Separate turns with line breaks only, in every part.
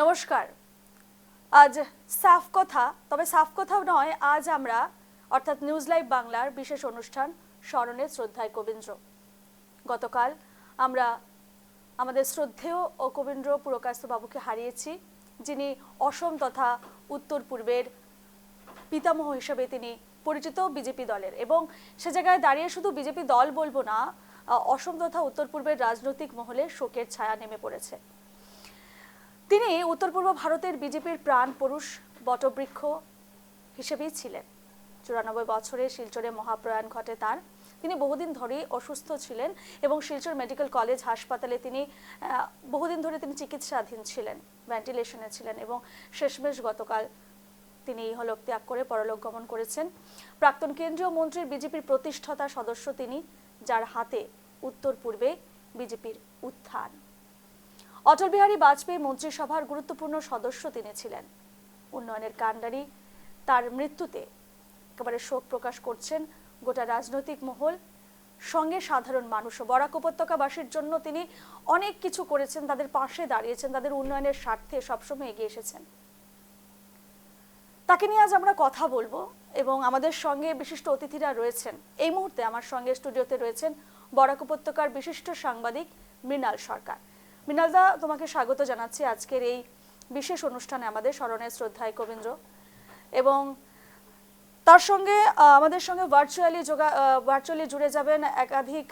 নমস্কার। আজ সাফ কথা, তবে সাফ কথাও নয়, আজ আমরা অর্থাৎ নিউজ লাইভ বাংলার বিশেষ অনুষ্ঠান স্মরণে শ্রদ্ধায় কবীন্দ্র। গতকাল আমরা আমাদের শ্রদ্ধেয় ও কবীন্দ্র পুরকায়স্থ বাবুকে হারিয়েছি, যিনি অসম তথা উত্তর পূর্বের পিতামহ হিসেবে তিনি পরিচিত বিজেপি দলের, এবং সে জায়গায় দাঁড়িয়ে শুধু বিজেপি দল বলবো না, অসম তথা উত্তর পূর্বের রাজনৈতিক মহলে শোকের ছায়া নেমে পড়েছে। তিনি উত্তর পূর্ব ভারতের বিজেপির প্রাণ পুরুষ বটবৃক্ষ হিসেবেই ছিলেন। 94 বছরে শিলচরে মহাপ্রয়াণ ঘটে তার। তিনি বহুদিন ধরেই অসুস্থ ছিলেন এবং শিলচর মেডিকেল কলেজ হাসপাতালে তিনি বহুদিন ধরে তিনি চিকিৎসাধীন ছিলেন, ভেন্টিলেশনে ছিলেন, এবং শেষমেশ গতকাল তিনি ইহলোক ত্যাগ করে পরলোক গমন করেছেন। প্রাক্তন কেন্দ্রীয় মন্ত্রীর বিজেপির প্রতিষ্ঠাতা সদস্য তিনি, যার হাতে উত্তর পূর্বে বিজেপির উত্থান। অটল বিহারী বাজপেয়ী মন্ত্রিসভার গুরুত্বপূর্ণ সদস্য তিনি ছিলেন। উন্নয়নের কাণ্ডারি তার মৃত্যুতে একেবারে শোক প্রকাশ করছেন গোটা রাজনৈতিক মহল, সঙ্গে সাধারণ মানুষও। বরাক উপত্যকাবাসীর জন্য তিনি অনেক কিছু করেছেন, তাদের পাশে দাঁড়িয়েছেন, তাদের উন্নয়নের স্বার্থে সবসময় এগিয়ে এসেছেন। তাকে নিয়ে আজ আমরা কথা বলবো, এবং আমাদের সঙ্গে বিশিষ্ট অতিথিরা রয়েছেন। এই মুহূর্তে আমার সঙ্গে স্টুডিওতে রয়েছেন বরাক উপত্যকার বিশিষ্ট সাংবাদিক মৃণাল সরকার। মৃণালদা, তোমাকে স্বাগত জানাচ্ছি আজকের এই বিশেষ অনুষ্ঠানে আমাদের স্মরণে শ্রদ্ধায় কবীন্দ্র। এবং তার সঙ্গে আমাদের সঙ্গে ভার্চুয়ালি জুড়ে যাবেন একাধিক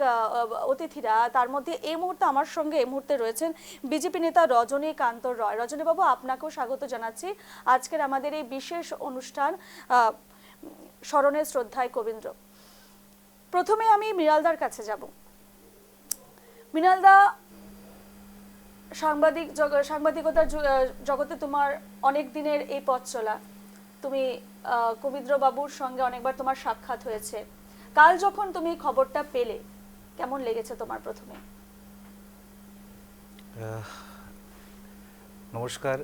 অতিথিরা। তার মধ্যে এই মুহূর্তে রয়েছেন বিজেপি নেতা রজনীকান্ত রয়। রজনীবাবু, আপনাকেও স্বাগত জানাচ্ছি আজকের আমাদের এই বিশেষ অনুষ্ঠান স্মরণে শ্রদ্ধায় কবীন্দ্র। প্রথমে আমি মৃণালদার কাছে যাব। মৃণালদা, সাংবাদিকতার জগতে তোমার অনেক দিনের এই পথ চলা। তুমি কবীন্দ্র বাবুর সঙ্গে অনেকবার তোমার সাক্ষাৎ হয়েছে। কাল যখন তুমি খবরটা পেলে, কেমন লেগেছে তোমার? প্রথমে
নমস্কার।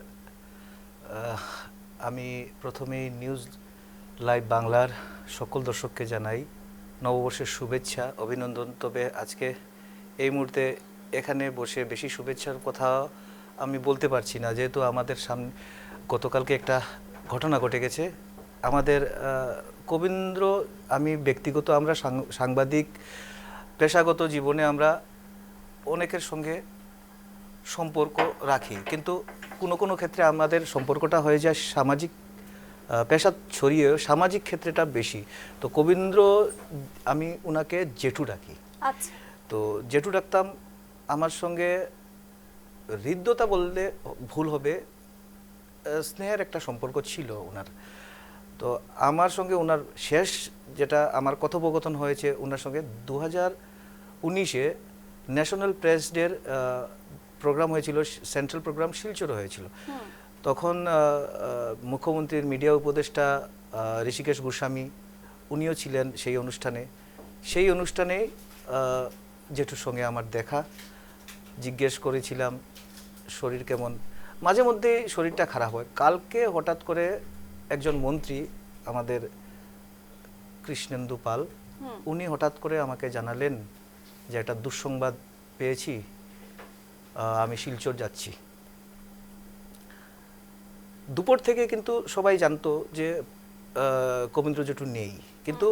আমি প্রথমেই নিউজ লাইভ বাংলার সকল দর্শককে জানাই নববর্ষের শুভেচ্ছা, অভিনন্দন। তবে আজকে এই মুহূর্তে এখানে বসে বেশি শুভেচ্ছার কথা আমি বলতে পারছি না, যেহেতু আমাদের সামনে গতকালকে একটা ঘটনা ঘটে গেছে। আমাদের কবীন্দ্র, আমি ব্যক্তিগত, আমরা সাংবাদিক পেশাগত জীবনে আমরা অনেকের সঙ্গে সম্পর্ক রাখি, কিন্তু কোনো ক্ষেত্রে আমাদের সম্পর্কটা হয়ে যায় সামাজিক, পেশা ছড়িয়ে সামাজিক ক্ষেত্রেটা বেশি। তো কবীন্দ্র, আমি ওনাকে জেঠু ডাকি।
আচ্ছা।
তো জেঠু ডাকতাম। আমার সঙ্গে হৃদ্যতা বললে ভুল হবে, স্নেহের একটা সম্পর্ক ছিল ওনার। তো আমার সঙ্গে ওনার শেষ যেটা আমার কথোপকথন হয়েছে ওনার সঙ্গে 2019-এ ন্যাশনাল প্রেস ডের প্রোগ্রাম হয়েছিল, সেন্ট্রাল প্রোগ্রাম শিলচরে হয়েছিল। তখন মুখ্যমন্ত্রীর মিডিয়া উপদেষ্টা ঋষিকেশ গোস্বামী উনিও ছিলেন সেই অনুষ্ঠানে জেঠুর সঙ্গে আমার দেখা। জিজ্ঞেস করেছিলাম শরীর কেমন। মাঝে মধ্যে শরীরটা খারাপ হয়। কালকে হঠাৎ করে একজন মন্ত্রী, আমাদের কৃষ্ণেন্দু পাল, উনি হঠাৎ করে আমাকে জানালেন যে একটা দুঃসংবাদ পেয়েছি, আমি শিলচর যাচ্ছি। দুপুর থেকে কিন্তু সবাই জানতো যে কবীন্দ্র জেঠু নেই, কিন্তু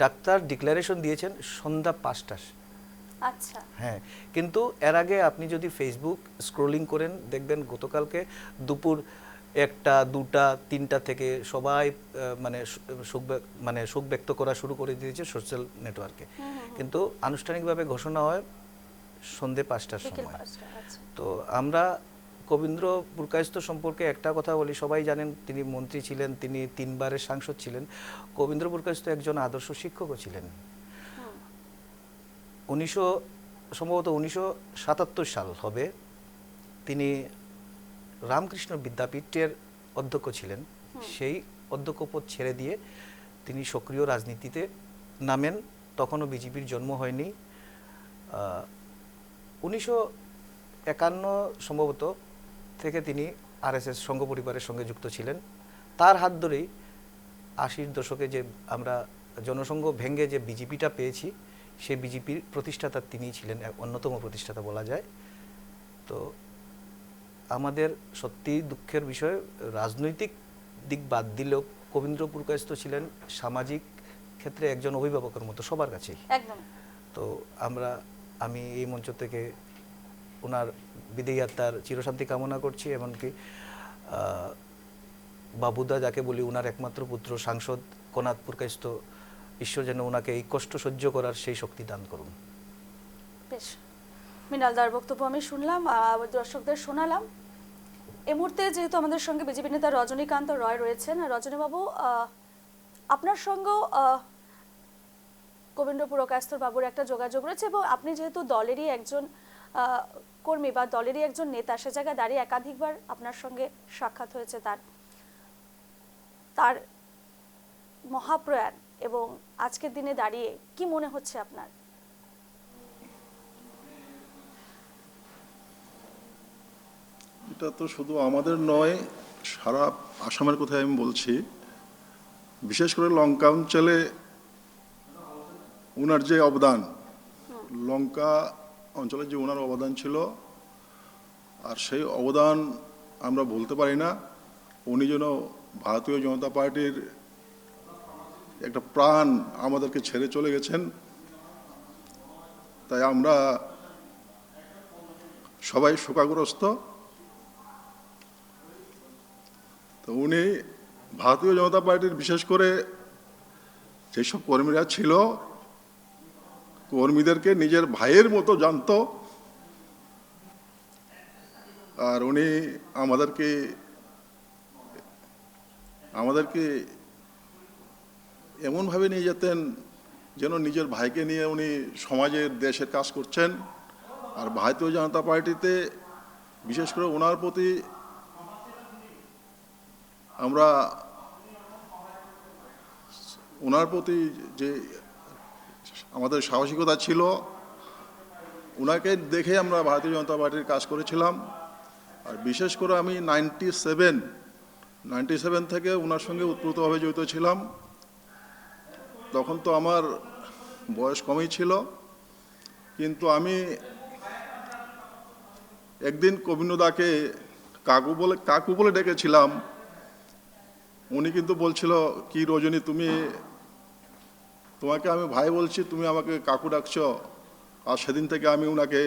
ডাক্তার ডিক্লারেশন দিয়েছেন সন্ধ্যা 5টা।
আচ্ছা।
হ্যাঁ, কিন্তু এর আগে আপনি যদি ফেসবুক স্ক্রলিং করেন দেখবেন গতকালকে দুপুর 1টা, 2টা, 3টা থেকে সবাই শোক ব্যক্ত করা শুরু করে দিয়েছে সোশ্যাল নেটওয়ার্কে। কিন্তু আনুষ্ঠানিকভাবে ঘোষণা হয় সন্ধ্যে 5টার সময়। তো আমরা কবীন্দ্র পুরকায়স্থ সম্পর্কে একটা কথা বলি, সবাই জানেন তিনি মন্ত্রী ছিলেন, তিনি 3বারের সাংসদ ছিলেন। কবীন্দ্র পুরকায়স্থ একজন আদর্শ শিক্ষকও ছিলেন। সম্ভবত 1977 সাল হবে, তিনি রামকৃষ্ণ বিদ্যাপীঠের অধ্যক্ষ ছিলেন। সেই অধ্যক্ষ পদ ছেড়ে দিয়ে তিনি সক্রিয় রাজনীতিতে নামেন। তখনও বিজেপির জন্ম হয়নি। 1951 সম্ভবত থেকে তিনি আরএসএস সংঘ পরিবারের সঙ্গে যুক্ত ছিলেন। তার হাত ধরেই 80-র দশকে যে আমরা জনসংঘ ভেঙে যে বিজেপিটা পেয়েছি, সেই বিজেপির প্রতিষ্ঠাতা তিনিই ছিলেন, অন্যতম প্রতিষ্ঠাতা বলা যায়। তো আমাদের সত্যি দুঃখের বিষয়, রাজনৈতিক দিক বাদ দিলেও কবীন্দ্র পুরকায়স্থ ছিলেন সামাজিক ক্ষেত্রে একজন অভিভাবকের মতো সবার কাছেই।
একদম।
তো আমি এই মঞ্চ থেকে ওনার বিদেহী আত্মার চিরশান্তি কামনা করছি, এমনকি বাবুদা যাকে বলি ওনার একমাত্র পুত্র সাংসদ কনাদ পুরকায়স্থ, ঈশ্বর যেন ওনাকে এই কষ্ট সহ্য করার সেই শক্তি দান করুন।
বেশ, মৃণালদার বক্তব্য আমি শুনলাম, দর্শকদের শোনালাম। এই মুহূর্তে যেহেতু আমাদের সঙ্গে বিজেপি নেতা রজনীকান্ত রয় রয়েছেন, রজনীবাবু আপনার সঙ্গেও কবীন্দ্র পুরকায়স্থ বাবুর একটা যোগাযোগ রয়েছে, এবং আপনি যেহেতু দলেরই একজন কর্মী বা দলেরই একজন নেতা, সে জায়গায় দাঁড়িয়ে একাধিকবার আপনার সঙ্গে সাক্ষাৎ হয়েছে তার মহাপ্রয়াণ, এবং আজকের দিনে দাঁড়িয়ে কি মনে হচ্ছে আপনার?
এটা তো শুধু আমাদের নয়, সারা আসামের কথাই আমি বলছি। বিশেষ করে লঙ্কা অঞ্চলে ওনার যে অবদান, লঙ্কা অঞ্চলে যে ওনার অবদান ছিল, আর সেই অবদান আমরা বলতে পারি না। উনি যেন ভারতীয় জনতা পার্টির একটা প্রাণ আমাদেরকে ছেড়ে চলে গেছেন। তাই আমরা সবাই শোকাগ্রস্ত। তো উনি ভারতীয় জনতা পার্টির বিশেষ করে যেসব কর্মীরা ছিল, কর্মীদেরকে নিজের ভাইয়ের মতো জানতো। আর উনি আমাদেরকে এমনভাবে নিয়ে যেতেন যেন নিজের ভাইকে নিয়ে উনি সমাজের দেশের কাজ করছেন। আর ভারতীয় জনতা পার্টিতে বিশেষ করে ওনার প্রতি যে আমাদের সাহসিকতা ছিল, ওনাকে দেখে আমরা ভারতীয় জনতা পার্টির কাজ করেছিলাম। আর বিশেষ করে আমি 97 থেকে ওনার সঙ্গে ওতপ্রোতভাবে জড়িত ছিলাম। তখন তো আমার বয়স কমই ছিল, কিন্তু আমি একদিন কবীন্দ্রদাকে কাকু বলে ডেকেছিলাম। উনি কিন্তু বলছিল, কি রজনী, তোমাকে আমি ভাই বলছি, তুমি আমাকে কাকু ডাকছো। আর সেদিন থেকে আমি ওনাকে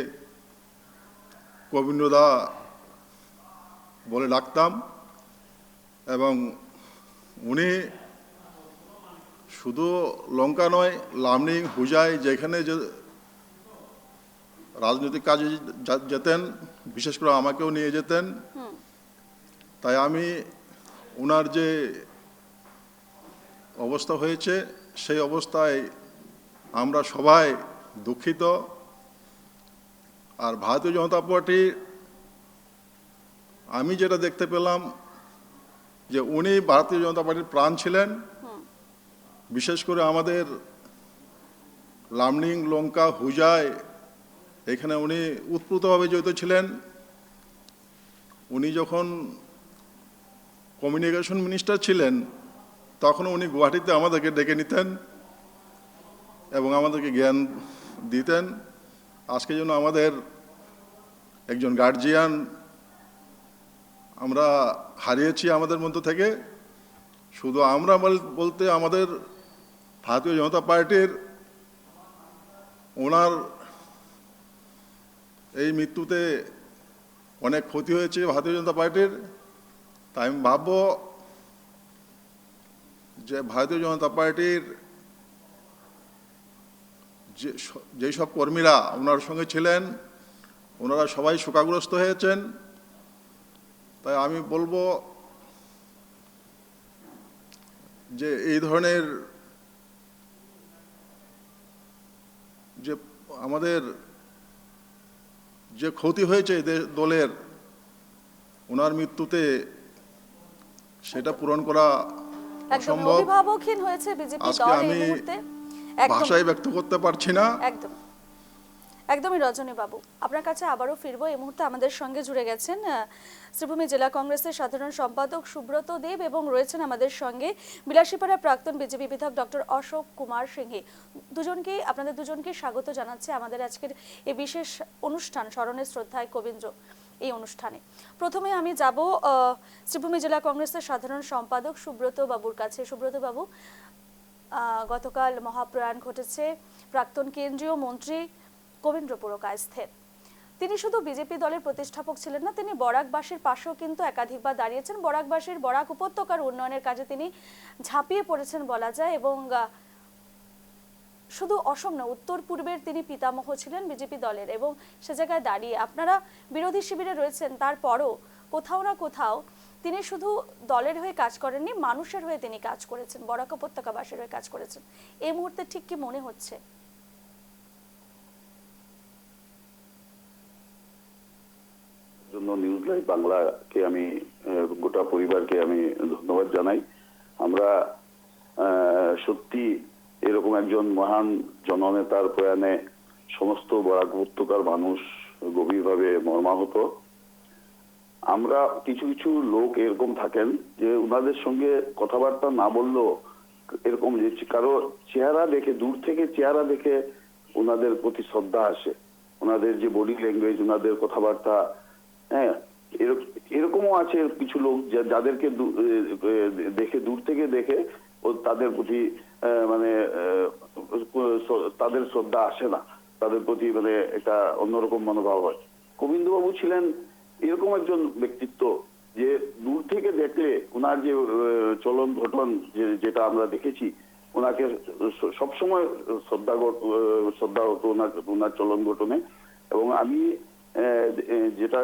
কবীন্দ্রদা বলে ডাকতাম। এবং উনি শুধু লঙ্কা নয়, লামডিং, হুজাই, যেখানে যে রাজনৈতিক কাজে যেতেন, বিশেষ করে আমাকেও নিয়ে যেতেন। তাই আমি ওনার যে অবস্থা হয়েছে, সেই অবস্থায় আমরা সবাই দুঃখিত। আর ভারতীয় জনতা পার্টি, আমি যেটা দেখতে পেলাম যে উনি ভারতীয় জনতা পার্টির প্রাণ ছিলেন। বিশেষ করে আমাদের লামডিং, লঙ্কা, হুজাই, এখানে উনি ওতপ্রোতভাবে জড়িত ছিলেন। উনি যখন কমিউনিকেশন মিনিস্টার ছিলেন, তখন উনি গুয়াহাটিতে আমাদেরকে ডেকে নিতেন এবং আমাদেরকে জ্ঞান দিতেন। আজকে যেন আমাদের একজন গার্জিয়ান আমরা হারিয়েছি আমাদের মধ্য থেকে। শুধু আমরা বলতে আমাদের ভারতীয় জনতা পার্টির ওনার এই মৃত্যুতে অনেক ক্ষতি হয়েছে ভারতীয় জনতা পার্টির। তাই আমি ভাবব যে ভারতীয় জনতা পার্টির যেসব কর্মীরা ওনার সঙ্গে ছিলেন, ওনারা সবাই শোকাগ্রস্ত হয়েছেন। তাই আমি বলবো যে এই ধরনের যে আমাদের যে ক্ষতি হয়েছে দলের ওনার মৃত্যুতে, সেটা পূরণ করা অসম্ভব।
অভিভাবকহীন হয়েছে বিজেপি
আজকে
দল এই
আমি
মুহূর্তে।
ভাষায় ব্যক্ত করতে পারছি না।
একদমই রজনী বাবু, আপনার কাছে আবারও ফিরবো। এই মুহূর্তে আমাদের সঙ্গে জুড়ে গেছেন শ্রীভূমি জেলা কংগ্রেসের সাধারণ সম্পাদক সুব্রত দেব, এবং রয়েছেন আমাদের সঙ্গে বিলাসীপাড়া প্রাক্তন বিজেপি বিধায়ক ডক্টর অশোক কুমার সিংহি। আপনাদের দুজনকে স্বাগত জানাচ্ছি আমাদের আজকের এই বিশেষ অনুষ্ঠান স্মরণে শ্রদ্ধায় কবীন্দ্র। এই অনুষ্ঠানে। প্রথমে আমি যাব শ্রীভূমি জেলা কংগ্রেসের সাধারণ সম্পাদক সুব্রত বাবুর কাছে। সুব্রত বাবু, গতকাল মহাপ্রয়াণ ঘটেছে প্রাক্তন কেন্দ্রীয় মন্ত্রী কবীন্দ্র পুরকায়স্থের। তিনি শুধু বিজেপি দলের প্রতিষ্ঠাপক ছিলেন না, তিনি বরাকবাসীর পাশেও কিন্তু একাধিকবার দাঁড়িয়েছেন। বরাকবাসীর বরাক উপত্যকার উন্নয়নের কাজে তিনি ঝাঁপিয়ে পড়েছেন বলা যায়, এবং শুধু অসম না, উত্তর পূর্বের তিনি পিতামহ ছিলেন বিজেপি দলের। এবং সে জায়গায় দাঁড়িয়ে আপনারা বিরোধী শিবিরে রয়েছেন, তারপরও কোথাও না কোথাও তিনি শুধু দলের হয়ে কাজ করেননি, মানুষের হয়ে তিনি কাজ করেছেন, বরাক উপত্যকাবাসীর হয়ে কাজ করেছেন। এই মুহূর্তে ঠিক কি মনে হচ্ছে?
জন্য নিউজ লাইভ বাংলাকে আমি গোটা পরিবারকে আমি ধন্যবাদ জানাই। আমরা সত্যি এরকম একজন মহান জননেতার প্রয়াণে সমস্ত বরাক উপত্যকার মানুষ গভীরভাবে মর্মাহত। আমরা কিছু কিছু লোক এরকম থাকেন যে ওনাদের সঙ্গে কথাবার্তা না বললেও এরকম যে কারো চেহারা দেখে, দূর থেকে চেহারা দেখে ওনাদের প্রতি শ্রদ্ধা আসে, ওনাদের যে বডি ল্যাঙ্গুয়েজ, ওনাদের কথাবার্তা। হ্যাঁ, এরকমও আছে কিছু লোক যাদেরকে দেখে, দূর থেকে দেখে তাদের প্রতি মানে তাদের শ্রদ্ধা আসে না, তাদের প্রতি মানে একটা অন্যরকম মনোভাব হয়। গোবিন্দবাবু ছিলেন এরকম একজন ব্যক্তিত্ব যে দূর থেকে দেখলে ওনার যে চলন ঘটন যেটা আমরা দেখেছি, ওনাকে সবসময় শ্রদ্ধা হতো ওনার চলন ঘটনে। এবং আমি যেটা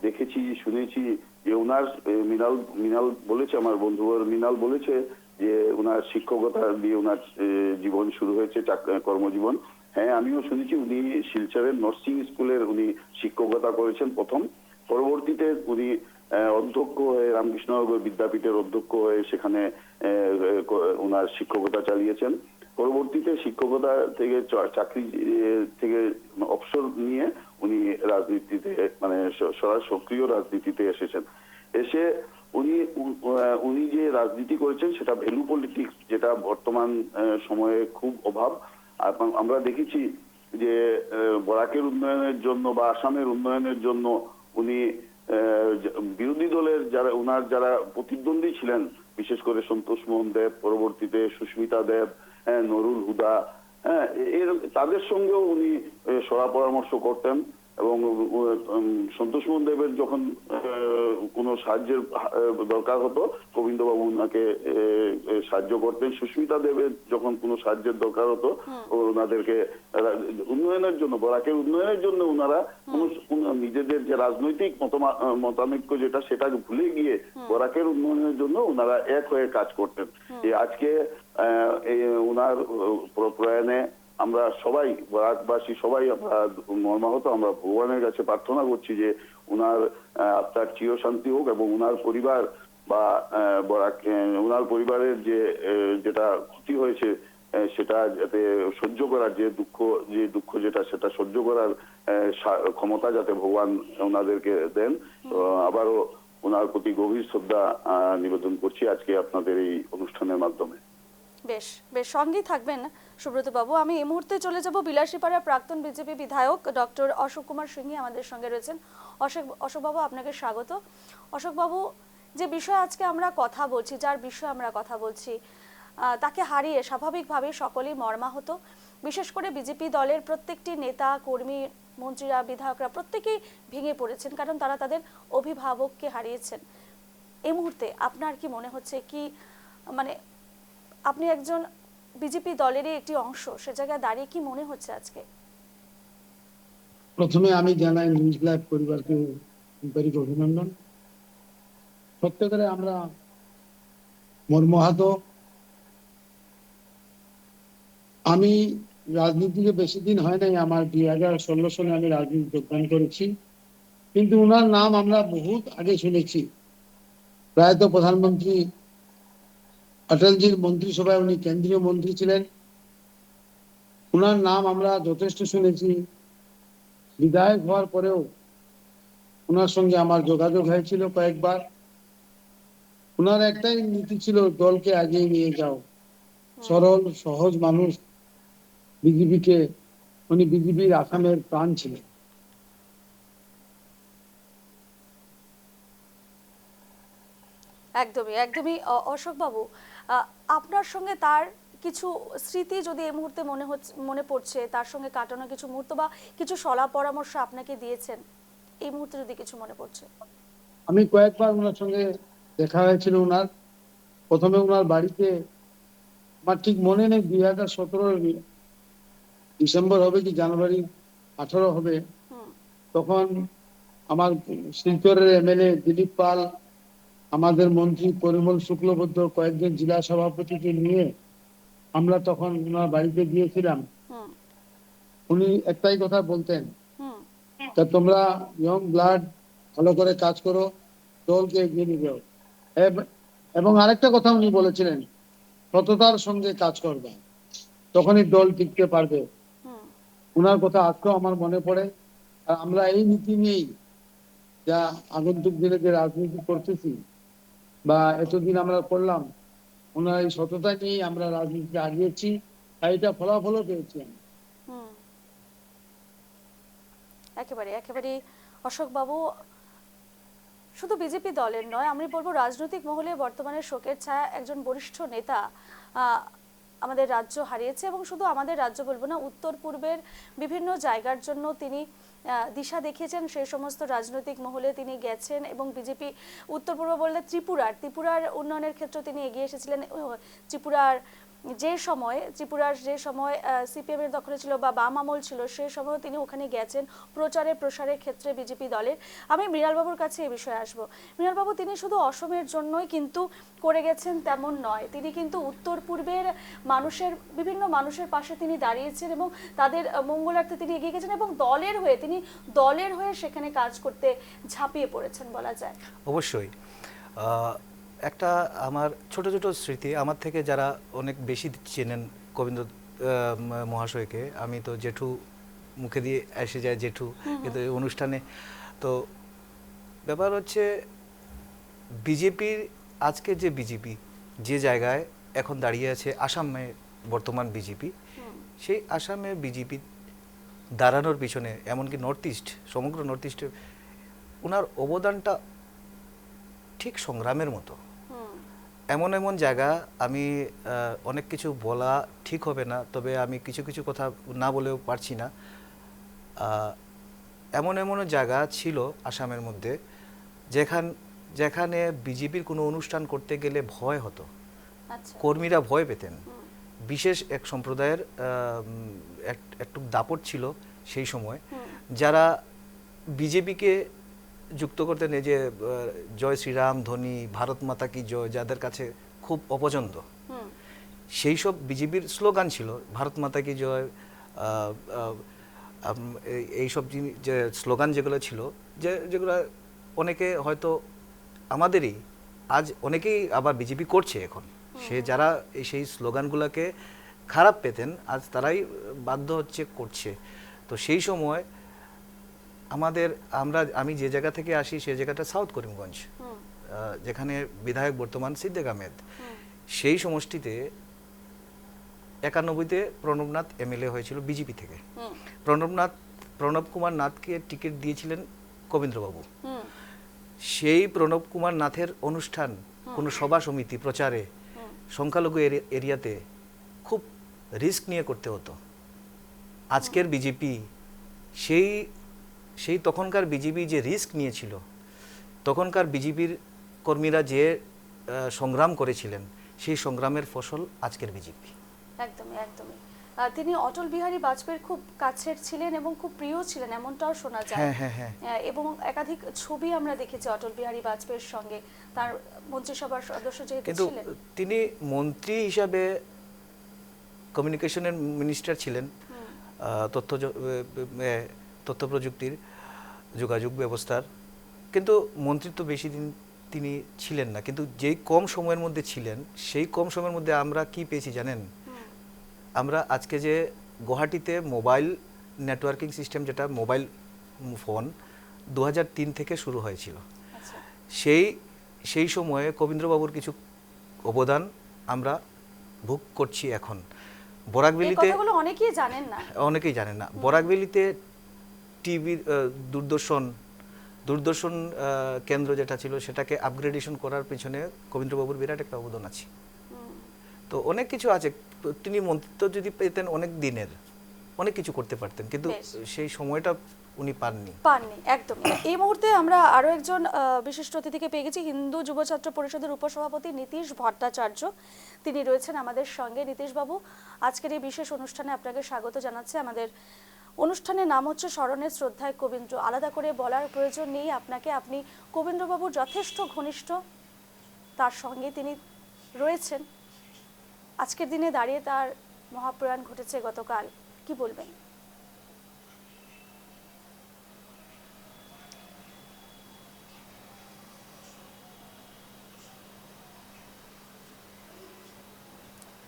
দেখেছি, শুনেছি যে ওনার মিনাল বলেছে, আমার বন্ধু মিনাল বলেছে যে ওনার শিক্ষকতা দিয়ে ওনার জীবন শুরু হয়েছে, কর্মজীবন। হ্যাঁ, আমিও শুনেছি উনি শিলচরের নার্সিং স্কুলের উনি শিক্ষকতা করেছেন প্রথম। পরবর্তীতে উনি অধ্যক্ষ হয়ে রামকৃষ্ণনগর বিদ্যাপীঠের অধ্যক্ষ হয়ে সেখানে ওনার শিক্ষকতা চালিয়েছেন। পরবর্তীতে শিক্ষকতা থেকে চাকরি থেকে অবসর নিয়ে উনি রাজনীতিতে মানে সক্রিয় রাজনীতিতে এসেছেন। এসে উনি যে রাজনীতি করেছেন সেটা ভ্যালু পলিটিক্স, যেটা বর্তমান সময়ে খুব অভাব। আর আমরা দেখেছি যে বরাকের উন্নয়নের জন্য বা আসামের উন্নয়নের জন্য উনি বিরোধী দলের যারা প্রতিদ্বন্দ্বী ছিলেন, বিশেষ করে সন্তোষ মোহন দেব, পরবর্তীতে সুস্মিতা দেব, নুরুল হুদা, তাদের সঙ্গেও উনি সভা পরামর্শ করতেন। এবং সন্তোষ মোহন দেবের যখন কোনো সাহায্যের দরকার হতো, গোবিন্দবাবু ওনাকে সাহায্য করতেন। সুস্মিতা দেবের যখন কোনো সাহায্যের দরকার হতো, ওনাদেরকে উন্নয়নের জন্য, বরাকের উন্নয়নের জন্য ওনারা নিজেদের যে রাজনৈতিক মতানৈক্য যেটা, সেটাকে ভুলে গিয়ে বরাকের উন্নয়নের জন্য ওনারা এক হয়ে কাজ করতেন। আজকে ওনার প্রয়াণে আমরা সবাই, বরাকবাসী সবাই আমরা মর্মাহত। আমরা ভগবানের কাছে প্রার্থনা করছি যে উনার আত্মার চিরশান্তি হোক, এবং উনার পরিবার বা উনার পরিবারের যেটা ক্ষতি হয়েছে সেটা যাতে সহ্য করার, যে দুঃখ যেটা, সেটা সহ্য করার ক্ষমতা যাতে ভগবান ওনাদেরকে দেন। আবারও ওনার প্রতি গভীর শ্রদ্ধা নিবেদন করছি আজকে আপনাদের এই অনুষ্ঠানের মাধ্যমে।
বেশ বেশ, সঙ্গেই থাকবেন সুব্রত বাবু। আমি এই মুহূর্তে চলে যাব বিলাসীপাড়ার প্রাক্তন বিজেপি বিধায়ক ডক্টর অশোক কুমার সিংহি আমাদের সঙ্গে রয়েছেন। অশোক বাবু, আপনাকে স্বাগত। অশোক বাবু, যে বিষয়ে আজকে আমরা কথা বলছি, যার বিষয়ে আমরা কথা বলছি, তাকে হারিয়ে স্বাভাবিকভাবে সকলেই মর্মাহত। বিশেষ করে বিজেপি দলের প্রত্যেকটি নেতা, কর্মী, মন্ত্রীরা, বিধায়করা প্রত্যেকেই ভেঙে পড়েছেন, কারণ তারা তাদের অভিভাবককে হারিয়েছেন। এই মুহূর্তে আপনার কি মনে হচ্ছে, কি মানে আপনি একজন বিজেপি দলেরই একটি অংশ, সে জায়গায় দাঁড়িয়ে কি মনে হচ্ছে আজকে?
প্রথমে আমি জানাই নিউজ লাইভ পরিবারকে আন্তরিক অভিনন্দন। প্রত্যেকের আমরা মর্মাহত। আমি রাজনীতিতে বেশি দিন হয় নাই, আমার 2016 সালে আমি রাজনীতি যোগদান করেছি, কিন্তু ওনার নাম আমরা বহুত আগে শুনেছি। প্রায়ত প্রধানমন্ত্রী অটলজির মন্ত্রিসভায় উনি কেন্দ্রীয় মন্ত্রী ছিলেন। ওনার নাম আমরা যথেষ্ট শুনেছি। বিধায়ক হওয়ার পরেও ওনার সঙ্গে আমার যোগাযোগ হয়েছিল কয়েকবার। ওনার একটাই নীতি ছিল, দলকে এগিয়ে নিয়ে যাও। সরল সহজ মানুষ, উনি বিজেপির আসামের প্রাণ ছিলেন।
একদমই একদমই অশোকবাবু, আপনার সঙ্গে তার কিছু স্মৃতি যদি এই মুহূর্তে মনে পড়ছে, তার সঙ্গে কাটানো কিছু মুহূর্ত বা কিছু সলা পরামর্শ আপনাকে দিয়েছেন, এই মুহূর্তে যদি কিছু মনে পড়ছে।
আমি কয়েকবার ওনার সঙ্গে দেখা হয়েছিল। প্রথমে ওনার বাড়িতে, আমার ঠিক মনে নেই 2017 ডিসেম্বর হবে কি জানুয়ারি 18 হবে,
হুম
তখন আমার শিলচরের এমএলএ দিলীপ পাল, আমাদের মন্ত্রী পরিমল শুক্লবৈদ্য, কয়েকজন জেলা সভাপতিকে নিয়ে আমরা তখন ওনার বাড়িতে গিয়েছিলাম।
হুম
উনি একটাই কথা বলতেন,
হুম
তা তোমরা ইয়ং ব্লাড ভালো করে কাজ করো, দলকে এগিয়ে নিয়ে যাও। এবং আরেকটা কথা উনি বলেছিলেন, সততার সঙ্গে কাজ করবে, তখনই দল টিকতে পারবে।
হুম
ওনার কথা আজকেও আমার মনে পড়ে। আর আমরা এই নীতি নিয়েই যা আগন্তুক দিনে যে রাজনীতি করতেছি বা এতদিন আমরা করলাম, ওনার এই সততা নিয়েই আমরা রাজনীতিতে আগিয়েছি, আর এটা ফলাফলও পেয়েছি আমরা।
হুম একেবারে একেবারে অশোকবাবু, শুধু বিজেপি দলের নয়, আমি বলবো রাজনৈতিক মহলে বর্তমানে শোকের ছায়া একজন বরিষ্ঠ নেতা আমাদের রাজ্য হারিয়েছে। এবং শুধু আমাদের রাজ্য বলবো না, উত্তর পূর্বের বিভিন্ন জায়গার জন্য তিনি দিশা দেখিয়েছেন। সেই সমস্ত রাজনৈতিক মহলে তিনি গেছেন এবং বিজেপি উত্তর পূর্ব বললে ত্রিপুরার উন্নয়নের ক্ষেত্রে তিনি এগিয়ে এসেছিলেন। ত্রিপুরার যে সময় সিপিএম এর দখলে ছিল বা বাম আমল ছিল, সেই সময় তিনি ওখানে গেছেন প্রসারের ক্ষেত্রে বিজেপি দলের। আমি মৃণালবাবুর কাছে এই বিষয়ে আসবো। মৃণালবাবু, তিনি শুধু অসমের জন্যই কিন্তু করে গেছেন তেমন নয়, তিনি কিন্তু উত্তর পূর্বের বিভিন্ন মানুষের পাশে তিনি দাঁড়িয়েছেন এবং তাদের মঙ্গলার্থে তিনি এগিয়ে গেছেন এবং দলের হয়ে সেখানে কাজ করতে ঝাঁপিয়ে পড়েছেন বলা যায়।
অবশ্যই। একটা আমার ছোট ছোট স্মৃতি, আমার থেকে যারা অনেক বেশি চেনেন গোবিন্দ মহাশয়কে, আমি তো জেঠু মুখে দিয়ে এসে যায় জেঠু, কিন্তু এই অনুষ্ঠানে তো ব্যাপার হচ্ছে বিজেপির আজকে যে বিজেপি যে জায়গায় এখন দাঁড়িয়ে আছে, আসামে বর্তমান বিজেপি, সেই আসামে বিজেপি দাঁড়ানোর পিছনে এমনকি সমগ্র নর্থ ইস্টে ওনার অবদানটা ঠিক সংগ্রামের মতো। এমন জায়গা, আমি অনেক কিছু বলা ঠিক হবে না, তবে আমি কিছু কিছু কথা না বলেও পারছি না। এমন জায়গা ছিল আসামের মধ্যে যেখানে বিজেপির কোনো অনুষ্ঠান করতে গেলে ভয় হতো, কর্মীরা ভয় পেতেন। বিশেষ এক সম্প্রদায়ের একটু দাপট ছিল সেই সময়, যারা বিজেপিকে যুক্ত করতেন এই যে জয় শ্রীরাম ধ্বনি, ভারত মাতা কি জয়, যাদের কাছে খুব অপছন্দ। সেই সব বিজেপির স্লোগান ছিল ভারত মাতা কি জয়, এইসব যে স্লোগান যেগুলো ছিল, যেগুলো অনেকে হয়তো আমাদেরই আজ অনেকেই আবার বিজেপি করছে এখন, যারা সেই স্লোগানগুলোকে খারাপ পেতেন আজ তারাই বাধ্য করছে। তো সেই সময় আমি যে জায়গা থেকে আসি সেই জায়গাটা সাউথ করিমগঞ্জ, যেখানে বিধায়ক বর্তমান সিদ্দিক আহমেদ। সেই সমষ্টিতে 91-তে প্রণবনাথ এমএলএ হয়েছিল বিজেপি থেকে। প্রণব কুমার নাথকে টিকিট দিয়েছিলেন কবীন্দ্রবাবু। সেই প্রণব কুমার নাথের অনুষ্ঠান, কোনো সভা সমিতি প্রচারে সংখ্যালঘু এরিয়াতে খুব রিস্ক নিয়ে করতে হতো। আজকের বিজেপি সেই তখনকার বিজেপি যে রিস্ক নিয়েছিল, তখনকার বিজেপির কর্মীরা যে সংগ্রাম করেছিলেন, সেই সংগ্রামের ফসল আজকের বিজেপি।
একদমই একদমই। তিনি অটল বিহারী বাজপেয়ীর খুব কাছের ছিলেন এবং খুব প্রিয় ছিলেন, এমনটাও শোনা যায়। এবং একাধিক ছবি আমরা দেখেছি অটল বিহারী বাজপেয়ীর সঙ্গে, তার মন্ত্রিসভার সদস্য যেহেতু ছিলেন।
তিনি মন্ত্রী হিসাবে কমিউনিকেশনের মিনিস্টার ছিলেন, তথ্য প্রযুক্তির যোগাযোগ ব্যবস্থার, কিন্তু মন্ত্রিত্ব বেশি দিন তিনি ছিলেন না। কিন্তু যেই কম সময়ের মধ্যে ছিলেন, সেই কম সময়ের মধ্যে আমরা কি পেয়েছি জানেন? আমরা আজকে যে গুয়াহাটিতে মোবাইল নেটওয়ার্কিং সিস্টেম, যেটা মোবাইল ফোন 2003 থেকে শুরু হয়েছিল, সেই সময়ে কবীন্দ্রবাবুর কিছু অবদান আমরা ভোগ করছি এখন। বরাকভ্যালিতে অনেকেই জানেন না, বরাকভ্যালিতে টিভি, দূরদর্শন দূরদর্শন কেন্দ্র যেটা ছিল সেটাকে আপগ্রেডেশন করার পিছনে কবীন্দ্রবাবুর বিরাট একটা অবদান আছে। তো অনেক কিছু আছে, তিনি মন্ত্রিত্ব যদি পেতেন অনেক দিনের, অনেক কিছু করতে পারতেন, কিন্তু
বেশ।
সেই সময়টা উনি পাননি।
একদমই। এই মুহূর্তে আমরা আরো একজন বিশিষ্ট অতিথিকে পেয়ে গেছি, হিন্দু যুব ছাত্র পরিষদের উপসভাপতি নীতিশ ভট্টাচার্য। তিনি রয়েছেন আমাদের সঙ্গে। নীতিশ বাবু, আজকের এই বিশেষ অনুষ্ঠানে আপনাকে স্বাগত জানাচ্ছি। আমাদের অনুষ্ঠানের নাম হচ্ছে স্মরণের শ্রদ্ধায় কবীন্দ্র। আলাদা করে বলার প্রয়োজন নেই আপনাকে, আপনি কবীন্দ্রবাবুর যথেষ্ট ঘনিষ্ঠ, তার সঙ্গে তিনি রয়েছেন। আজকের দিনে দাঁড়িয়ে তার মহাপ্রয়াণ ঘটেছে গতকাল, কি বলবেন?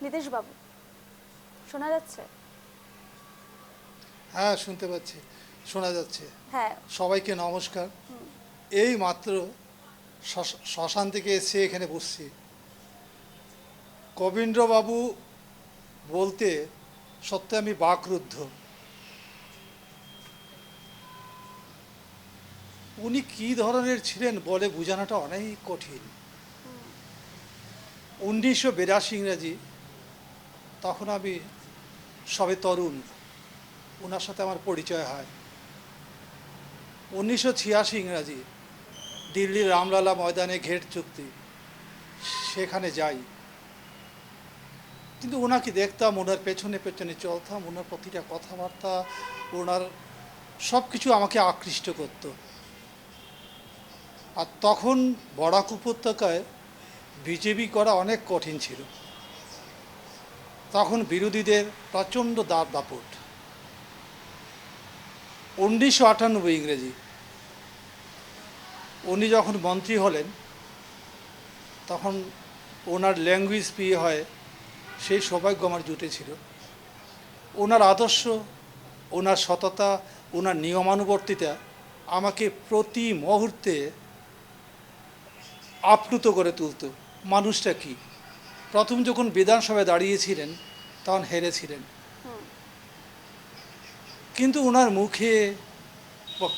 নীতিশ বাবু, শোনা যাচ্ছে?
হ্যাঁ, শুনতে পাচ্ছি, শোনা যাচ্ছে।
হ্যাঁ,
সবাইকে নমস্কার। এই মাত্র শ্মশান থেকে এসে এখানে বসছি। কবীন্দ্রবাবু বলতে সত্যি আমি বাকরুদ্ধ। উনি কী ধরনের ছিলেন বলে বোঝানোটা অনেক কঠিন। 1982 ইংরাজি, তখন আমি সবে তরুণ, ওনার সাথে আমার পরিচয় হয়। 1986 ইংরাজি, দিল্লির রামলালা ময়দানে ঘেট চুক্তি, সেখানে যাই। কিন্তু ওনাকে দেখতাম, ওনার পেছনে পেছনে চলতাম, ওনার প্রতিটা কথাবার্তা, ওনার সব কিছু আমাকে আকৃষ্ট করত। আর তখন বরাক উপত্যকায় বিজেপি করা অনেক কঠিন ছিল। তখন বিরোধীদের প্রচণ্ড দাপট। 1998 ইংরেজি, উনি যখন মন্ত্রী হলেন তখন ওনার ল্যাঙ্গুয়েজ বিয়ে হয়, সেই সৌভাগ্য আমার জুটেছিল। ওনার আদর্শ, ওনার সততা, ওনার নিয়মানুবর্তিতা আমাকে প্রতি মুহূর্তে আপ্লুত করে তুলত। মানুষটা কি, প্রথম যখন বিধানসভায় দাঁড়িয়েছিলেন তখন হেরেছিলেন, কিন্তু ওনার মুখে বা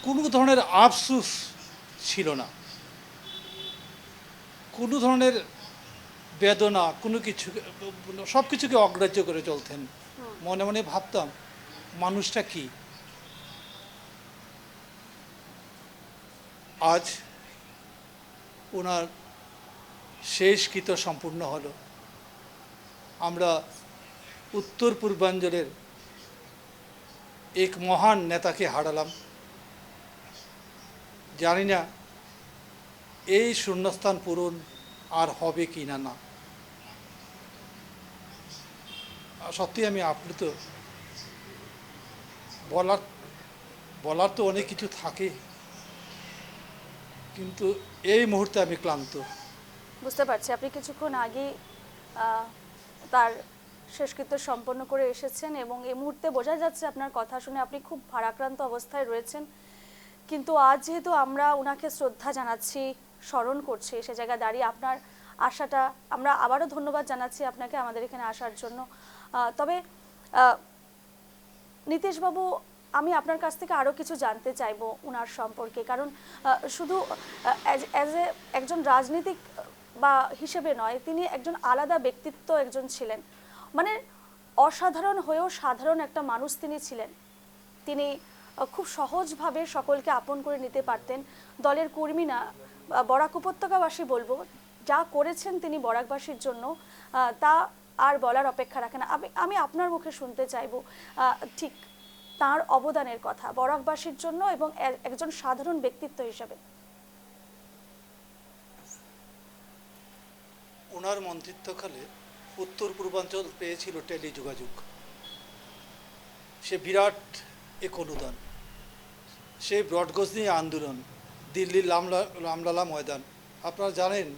কোনো ধরনের আফসোস ছিল না, কোনো ধরনের বেদনা, কোনো কিছু, সব কিছুকে অগ্রাহ্য করে চলতেন। মনে মনে ভাবতাম মানুষটা কি। আজ ওনার শেষকৃত্য সম্পূর্ণ হলো। আমরা উত্তর পূর্বাঞ্চলের এক মহান নেতাকে হারালাম। জানি না এই শূন্যস্থান পূরণ আর হবে কি না। সত্যি আমি আপ্লুত। বলার তো অনেক কিছু থাকে, কিন্তু এই মুহূর্তে আমি ক্লান্ত।
বুঝতে পারছি। আপনি কিছুক্ষণ আগে তার শেষকৃত্য সম্পন্ন করে এসেছেন এবং এই মুহূর্তে বোঝা যাচ্ছে আপনার কথা শুনে আপনি খুব ভারাক্রান্ত অবস্থায় রয়েছেন। কিন্তু আজ যেহেতু আমরা ওনাকে শ্রদ্ধা জানাচ্ছি, স্মরণ করছি, সে জায়গায় দাঁড়িয়ে আপনার আশাটা, আমরা আবারও ধন্যবাদ জানাচ্ছি আপনাকে আমাদের এখানে আসার জন্য। তবে নীতিশবাবু, আমি আপনার কাছ থেকে আরও কিছু জানতে চাইবো ওনার সম্পর্কে, কারণ শুধু একজন রাজনীতিক বা হিসেবে নয়, তিনি একজন আলাদা ব্যক্তিত্ব একজন ছিলেন। মানে অসাধারণ হয়েও সাধারণ একটা মানুষ তিনি ছিলেন। তিনি খুব সহজভাবে সকলকে আপন করে নিতে পারতেন। দলের কর্মী না, বরাক উপত্যকাবাসী বলবো, যা করেছেন তিনি বরাকবাসীর জন্য, তা আর বলার অপেক্ষা রাখে না। আমি আপনার মুখে শুনতে চাইবো ঠিক তার অবদানের কথা বরাকবাসীর জন্য এবং একজন সাধারণ ব্যক্তিত্ব হিসেবে।
ওনার মন্ত্রিত্বকালে উত্তর পূর্বাঞ্চল পেয়েছিল টেলিযোগাযোগ, সে বিরাট এক অনুদান। সেই ব্রডগেজ নিয়ে আন্দোলন, দিল্লির রামলালা ময়দান। আপনারা জানেন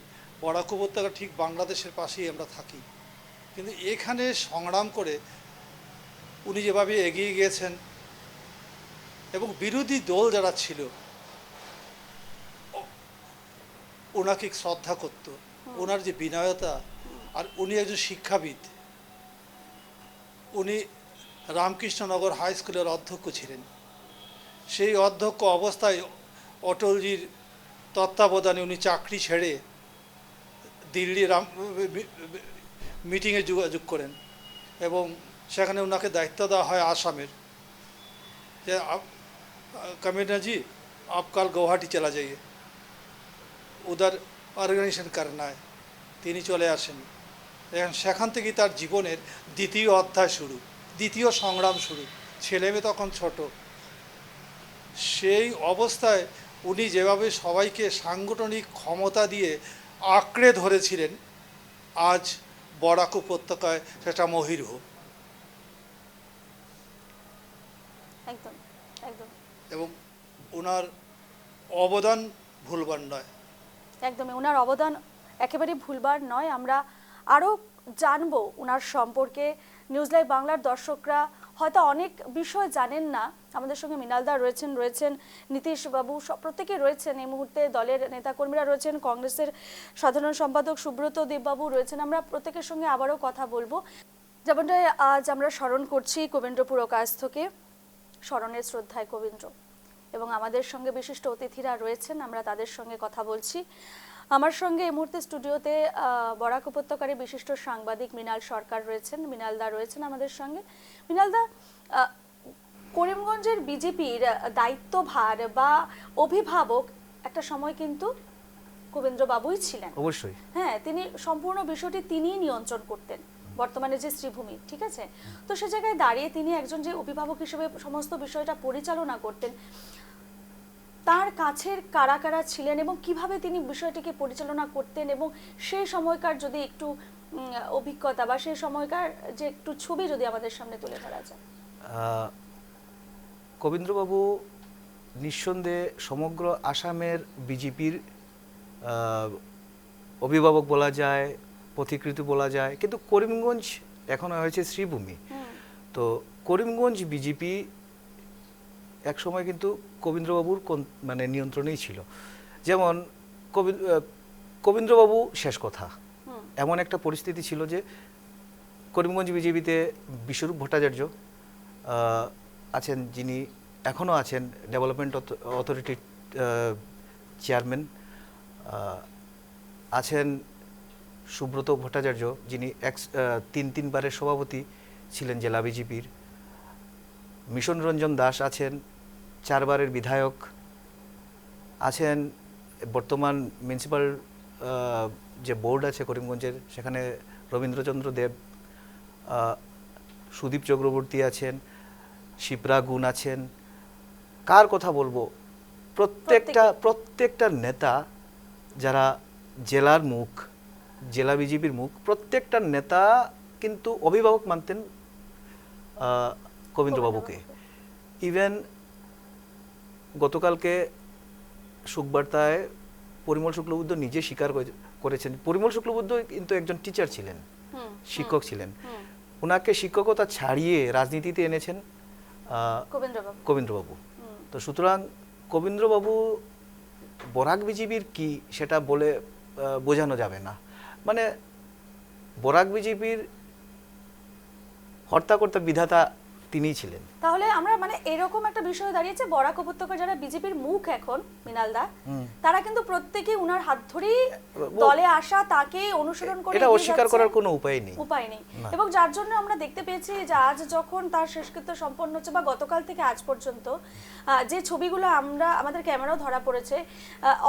বরাক উপত্যকা ঠিক বাংলাদেশের পাশেই আমরা থাকি, কিন্তু এখানে সংগ্রাম করে উনি যেভাবে এগিয়ে গিয়েছেন এবং বিরোধী দল যারা ছিল ওনাকে শ্রদ্ধা করত। ওনার যে বিনয়তা, আর উনি একজন শিক্ষাবিদ। উনি রামকৃষ্ণনগর হাই স্কুলের অধ্যক্ষ ছিলেন। সেই অধ্যক্ষ অবস্থায় অটলজির তত্ত্বাবধানে উনি চাকরি ছেড়ে দিল্লি মিটিংয়ে যোগাযোগ করেন এবং সেখানে ওনাকে দায়িত্ব দেওয়া হয় আসামের, যে कमीना जी आप कल गुवाहाटी चला जाइए, उधर অর্গানাইজেশন करना है। তিনি চলে আসেন। এখন সেখান থেকেই তার জীবনের দ্বিতীয় অধ্যায় শুরু, দ্বিতীয় সংগ্রাম শুরু। ছেলে মেয়ে তখন ছোট, সেই অবস্থায় উনি যেভাবে সবাইকে সাংগঠনিক ক্ষমতা দিয়ে আঁকড়ে ধরেছিলেন, আজ বরাক উপত্যকায় সেটা মহিরুহ।
একদম একদম
এবং ওনার অবদান ভুলবার নয়।
একদমই ওনার অবদান একেবারে ভুলবার নয়। আমরা আরও জানবো ওনার সম্পর্কে। নিউজ লাইভ বাংলার দর্শকরা হয়তো অনেক বিষয় জানেন না। আমাদের সঙ্গে মৃণালদা রয়েছেন নীতিশ বাবু, প্রত্যেকেই রয়েছেন এই মুহূর্তে, দলের নেতাকর্মীরা রয়েছেন, কংগ্রেসের সাধারণ সম্পাদক সুব্রত দেববাবু রয়েছেন। আমরা প্রত্যেকের সঙ্গে আবারও কথা বলবো। যেমনটা আজ আমরা স্মরণ করছি কবীন্দ্র পুরকায়স্থকে, স্মরণের শ্রদ্ধায় কবীন্দ্র, এবং আমাদের সঙ্গে বিশিষ্ট অতিথিরা রয়েছেন, আমরা তাদের সঙ্গে কথা বলছি। আমার সঙ্গে এই মুহূর্তে স্টুডিওতে বরাক উপত্যকার বিশিষ্ট সাংবাদিক মৃণাল সরকার রয়েছেন, মৃণালদা রয়েছেন আমাদের সঙ্গে। মৃণালদা, করিমগঞ্জের বিজেপির দায়িত্বভার বা অভিভাবক একটা সময় কিন্তু কবীন্দ্রবাবুই ছিলেন।
অবশ্যই।
হ্যাঁ, তিনি সম্পূর্ণ বিষয়টি তিনিই নিয়ন্ত্রণ করতেন, বর্তমানে যে শ্রীভূমি, ঠিক আছে। তো সে জায়গায় দাঁড়িয়ে তিনি একজন যে অভিভাবক হিসেবে সমস্ত বিষয়টা পরিচালনা করতেন, তার কাছের কারা কারা ছিলেন এবং কিভাবে তিনি বিষয়টিকে পরিচালনা করতেন, এবং সেই সময়কার যদি একটু অভিজ্ঞতা বা সেই সময়কার যে একটু ছবি যদি আমাদের সামনে তুলে ধরা যায়।
কবীন্দ্রবাবু নিঃসন্দেহে সমগ্র আসামের বিজেপির অভিভাবক বলা যায়, পথিকৃৎ বলা যায়, কিন্তু করিমগঞ্জ এখন হয়েছে শ্রীভূমি। তো করিমগঞ্জ বিজেপি এক সময় কিন্তু কবীন্দ্রবাবুর মানে নিয়ন্ত্রণেই ছিল। যেমন কবীন্দ্রবাবু শেষ কথা, এমন একটা পরিস্থিতি ছিল যে করিমগঞ্জ বিজেপিতে বিশ্বরূপ ভট্টাচার্য আছেন, যিনি এখনও আছেন ডেভেলপমেন্ট অথরিটির চেয়ারম্যান, আছেন সুব্রত ভট্টাচার্য, যিনি তিনবারের সভাপতি ছিলেন জেলা বিজেপির, মিশন রঞ্জন দাস আছেন 4 বারের বিধায়ক, আছেন বর্তমান মিউনিসিপ্যাল যে বোর্ড আছে করিমগঞ্জের, সেখানে রবীন্দ্রচন্দ্র দেব, সুদীপ চক্রবর্তী আছেন, শিপ্রা গুণ আছেন। কার কথা বলবো, প্রত্যেকটা নেতা যারা জেলার মুখ, জেলা বিজেপির মুখ, প্রত্যেকটা নেতা কিন্তু অভিভাবক মানতেন কবীন্দ্রবাবুকে। ইভেন গতকালকে সুখবার্তায় পরিমল শুক্লবুদ্ধ নিজে স্বীকার করেছেন। পরিমল শুক্লবুদ্ধ কিন্তু একজন টিচার ছিলেন, শিক্ষক ছিলেন। ওনাকে শিক্ষকতা ছাড়িয়ে রাজনীতিতে এনেছেন কবীন্দ্রবাবু। তো সুতরাং কবীন্দ্রবাবু বরাক বিজেপির কি সেটা বলে বোঝানো যাবে না। মানে বরাক বিজেপির হর্তাকর্তা বিধাতা তিনিই ছিলেন।
তাহলে আমরা মানে এরকম একটা বিষয় দাঁড়িয়েছে, বরাক উপত্যকার যারা বিজেপির মুখ এখন মৃণালদা, তারা কিন্তু প্রত্যেকেই উনার হাত ধরেই দলে আসা, তাকে অনুসরণ করে
এটা অস্বীকার করার কোনো উপায় নেই।
এবং যার জন্য আমরা দেখতে পেয়েছি যে আজ যখন তার শেষকৃত্য সম্পন্ন হচ্ছে, বা গতকাল থেকে আজ পর্যন্ত যে ছবিগুলো আমাদের ক্যামেরাও ধরা পড়েছে,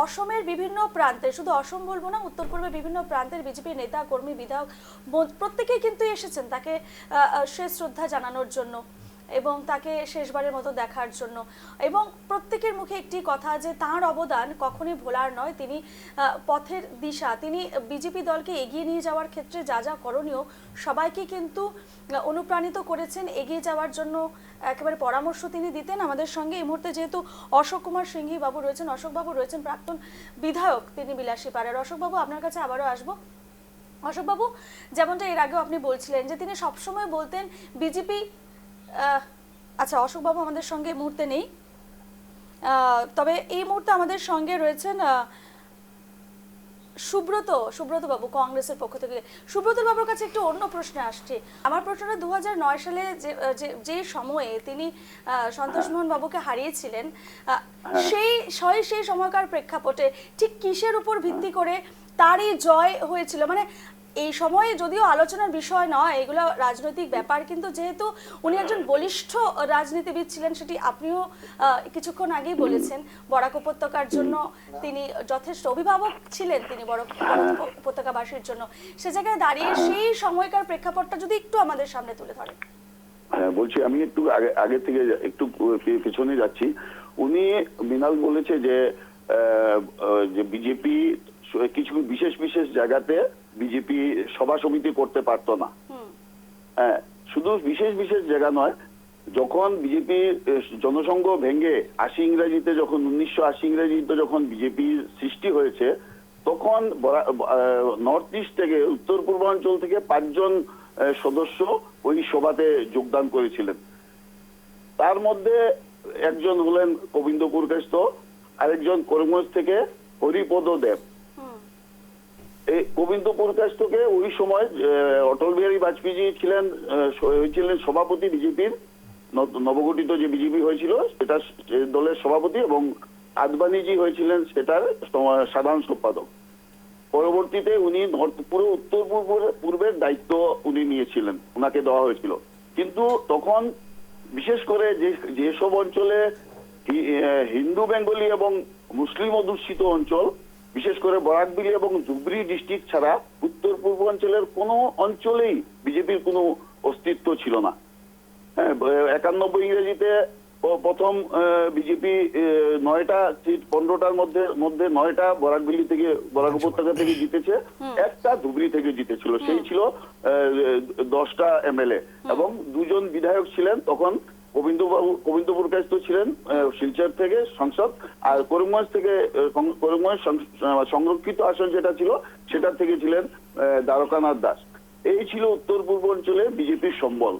অসমের বিভিন্ন প্রান্তে, শুধু অসম বলবো না, উত্তর পূর্বের বিভিন্ন প্রান্তের বিজেপি নেতা কর্মী বিধায়ক প্রত্যেকেই কিন্তু এসেছেন তাকে শেষ শ্রদ্ধা জানানোর জন্য এবং তাকে শেষবারের মতো দেখার জন্য। এবং প্রত্যেকের মুখে একটি কথা যে তার অবদান কখনোই ভোলার নয়। তিনি পথের দিশা, তিনি বিজেপি দলকে এগিয়ে নিয়ে যাওয়ার ক্ষেত্রে যা যা করণীয় সবাইকে কিন্তু অনুপ্রাণিত করেছেন এগিয়ে যাওয়ার জন্য, একেবারে পরামর্শ তিনি দিতেন। আমাদের সঙ্গে এই মুহূর্তে যেহেতু অশোক কুমার সিংহি বাবু রয়েছেন, অশোকবাবু রয়েছেন প্রাক্তন বিধায়ক, তিনি বিলাসীপাড়ার। অশোকবাবু, আপনার কাছে আবারও আসবো। অশোকবাবু, যেমনটা এর আগেও আপনি বলছিলেন যে তিনি সবসময় বলতেন বিজেপি, আচ্ছা অশোকবাবু আমাদের সঙ্গে এই মুহূর্তে নেই, তবে এই মুহূর্তে আমাদের সঙ্গে রয়েছেন সুব্রত বাবু কংগ্রেসের পক্ষ থেকে, সুব্রত বাবুর কাছে একটু অন্য প্রশ্নে আসছে। আমার প্রশ্নটা 2009 সালে যে সময়ে তিনি সন্তোষ মোহন বাবুকে হারিয়েছিলেন, সেই সময়কার প্রেক্ষাপটে ঠিক কিসের উপর ভিত্তি করে তারই জয় হয়েছিল? মানে এই সময়ে যদিও আলোচনার বিষয় নয়, এগুলো রাজনৈতিক ব্যাপার, কিন্তু যেহেতু উনি একজন বলিষ্ঠ রাজনীতিবিদ ছিলেন, সেটি আপনিও কিছুক্ষণ আগেই বলেছেন, বরাক উপত্যকার জন্য তিনি যথেষ্ট অভিভাবক ছিলেন, তিনি বরাক উপত্যকাবাসীর জন্য। সে জায়গায় দাঁড়িয়ে সেই সময়কার প্রেক্ষাপটটা যদি একটু আমাদের সামনে তুলে ধরেন।
হ্যাঁ, বলছি আমি একটু আগে থেকে একটু পেছনে যাচ্ছি। উনি মৃণাল বলেছে যে বিজেপি কিছু বিশেষ বিশেষ জায়গাতে বিজেপি সভা সমিতি করতে পারতো না। হ্যাঁ, শুধু বিশেষ বিশেষ জায়গা নয়, যখন বিজেপি জনসংঘ ভেঙে 1980 ইংরেজিতে যখন বিজেপি সৃষ্টি হয়েছে, তখন নর্থ ইস্ট থেকে, উত্তর পূর্বাঞ্চল থেকে 5 জন সদস্য ওই সভাতে যোগদান করেছিলেন। তার মধ্যে একজন হলেন গোবিন্দ পুরকায়স্থ, আরেকজন করিমগঞ্জ থেকে হরিপদ দেব। এই গোবিন্দ পুরকায়স্থকে ওই সময় অটল বিহারী বাজপেয়ী ছিলেন সভাপতি বিজেপির, নবগঠিত যে বিজেপি হয়েছিল সেটা দলের সভাপতি, এবং আদবানিজি হয়েছিলেন সেটার সাধারণ সম্পাদক। পরবর্তীতে উনি পুরো উত্তর পূর্বের দায়িত্ব উনি নিয়েছিলেন, ওনাকে দেওয়া হয়েছিল। কিন্তু তখন বিশেষ করে যেসব অঞ্চলে হিন্দু বেঙ্গলি এবং মুসলিম অধ্যুষিত অঞ্চল, বিশেষ করে বরাকবিলি এবং ধুবড়ী ডিস্ট্রিক্ট ছাড়া উত্তর পূর্বাঞ্চলের কোনো অঞ্চলেই বিজেপির কোনো অস্তিত্ব ছিল না। হ্যাঁ, 91 ইংরেজিতে প্রথম বিজেপি 9টা সিট, 15টার মধ্যে 9টা বরাকবিলি থেকে, বরাক উপত্যকা থেকে জিতেছে, একটা ধুবড়ী থেকে জিতেছিল, সেই ছিল 10টা MLA, এবং 2 জন বিধায়ক ছিলেন তখন। গোবিন্দ পুরকায়স্থ ছিলেন শিলচর থেকে সংসদ, আর করিমগঞ্জ থেকে, করিমগঞ্জ সংরক্ষিত আসন যেটা ছিল সেটা থেকে ছিলেন দ্বারকানাথ দাস। এই ছিল উত্তর পূর্বাঞ্চলে বিজেপির সম্বল।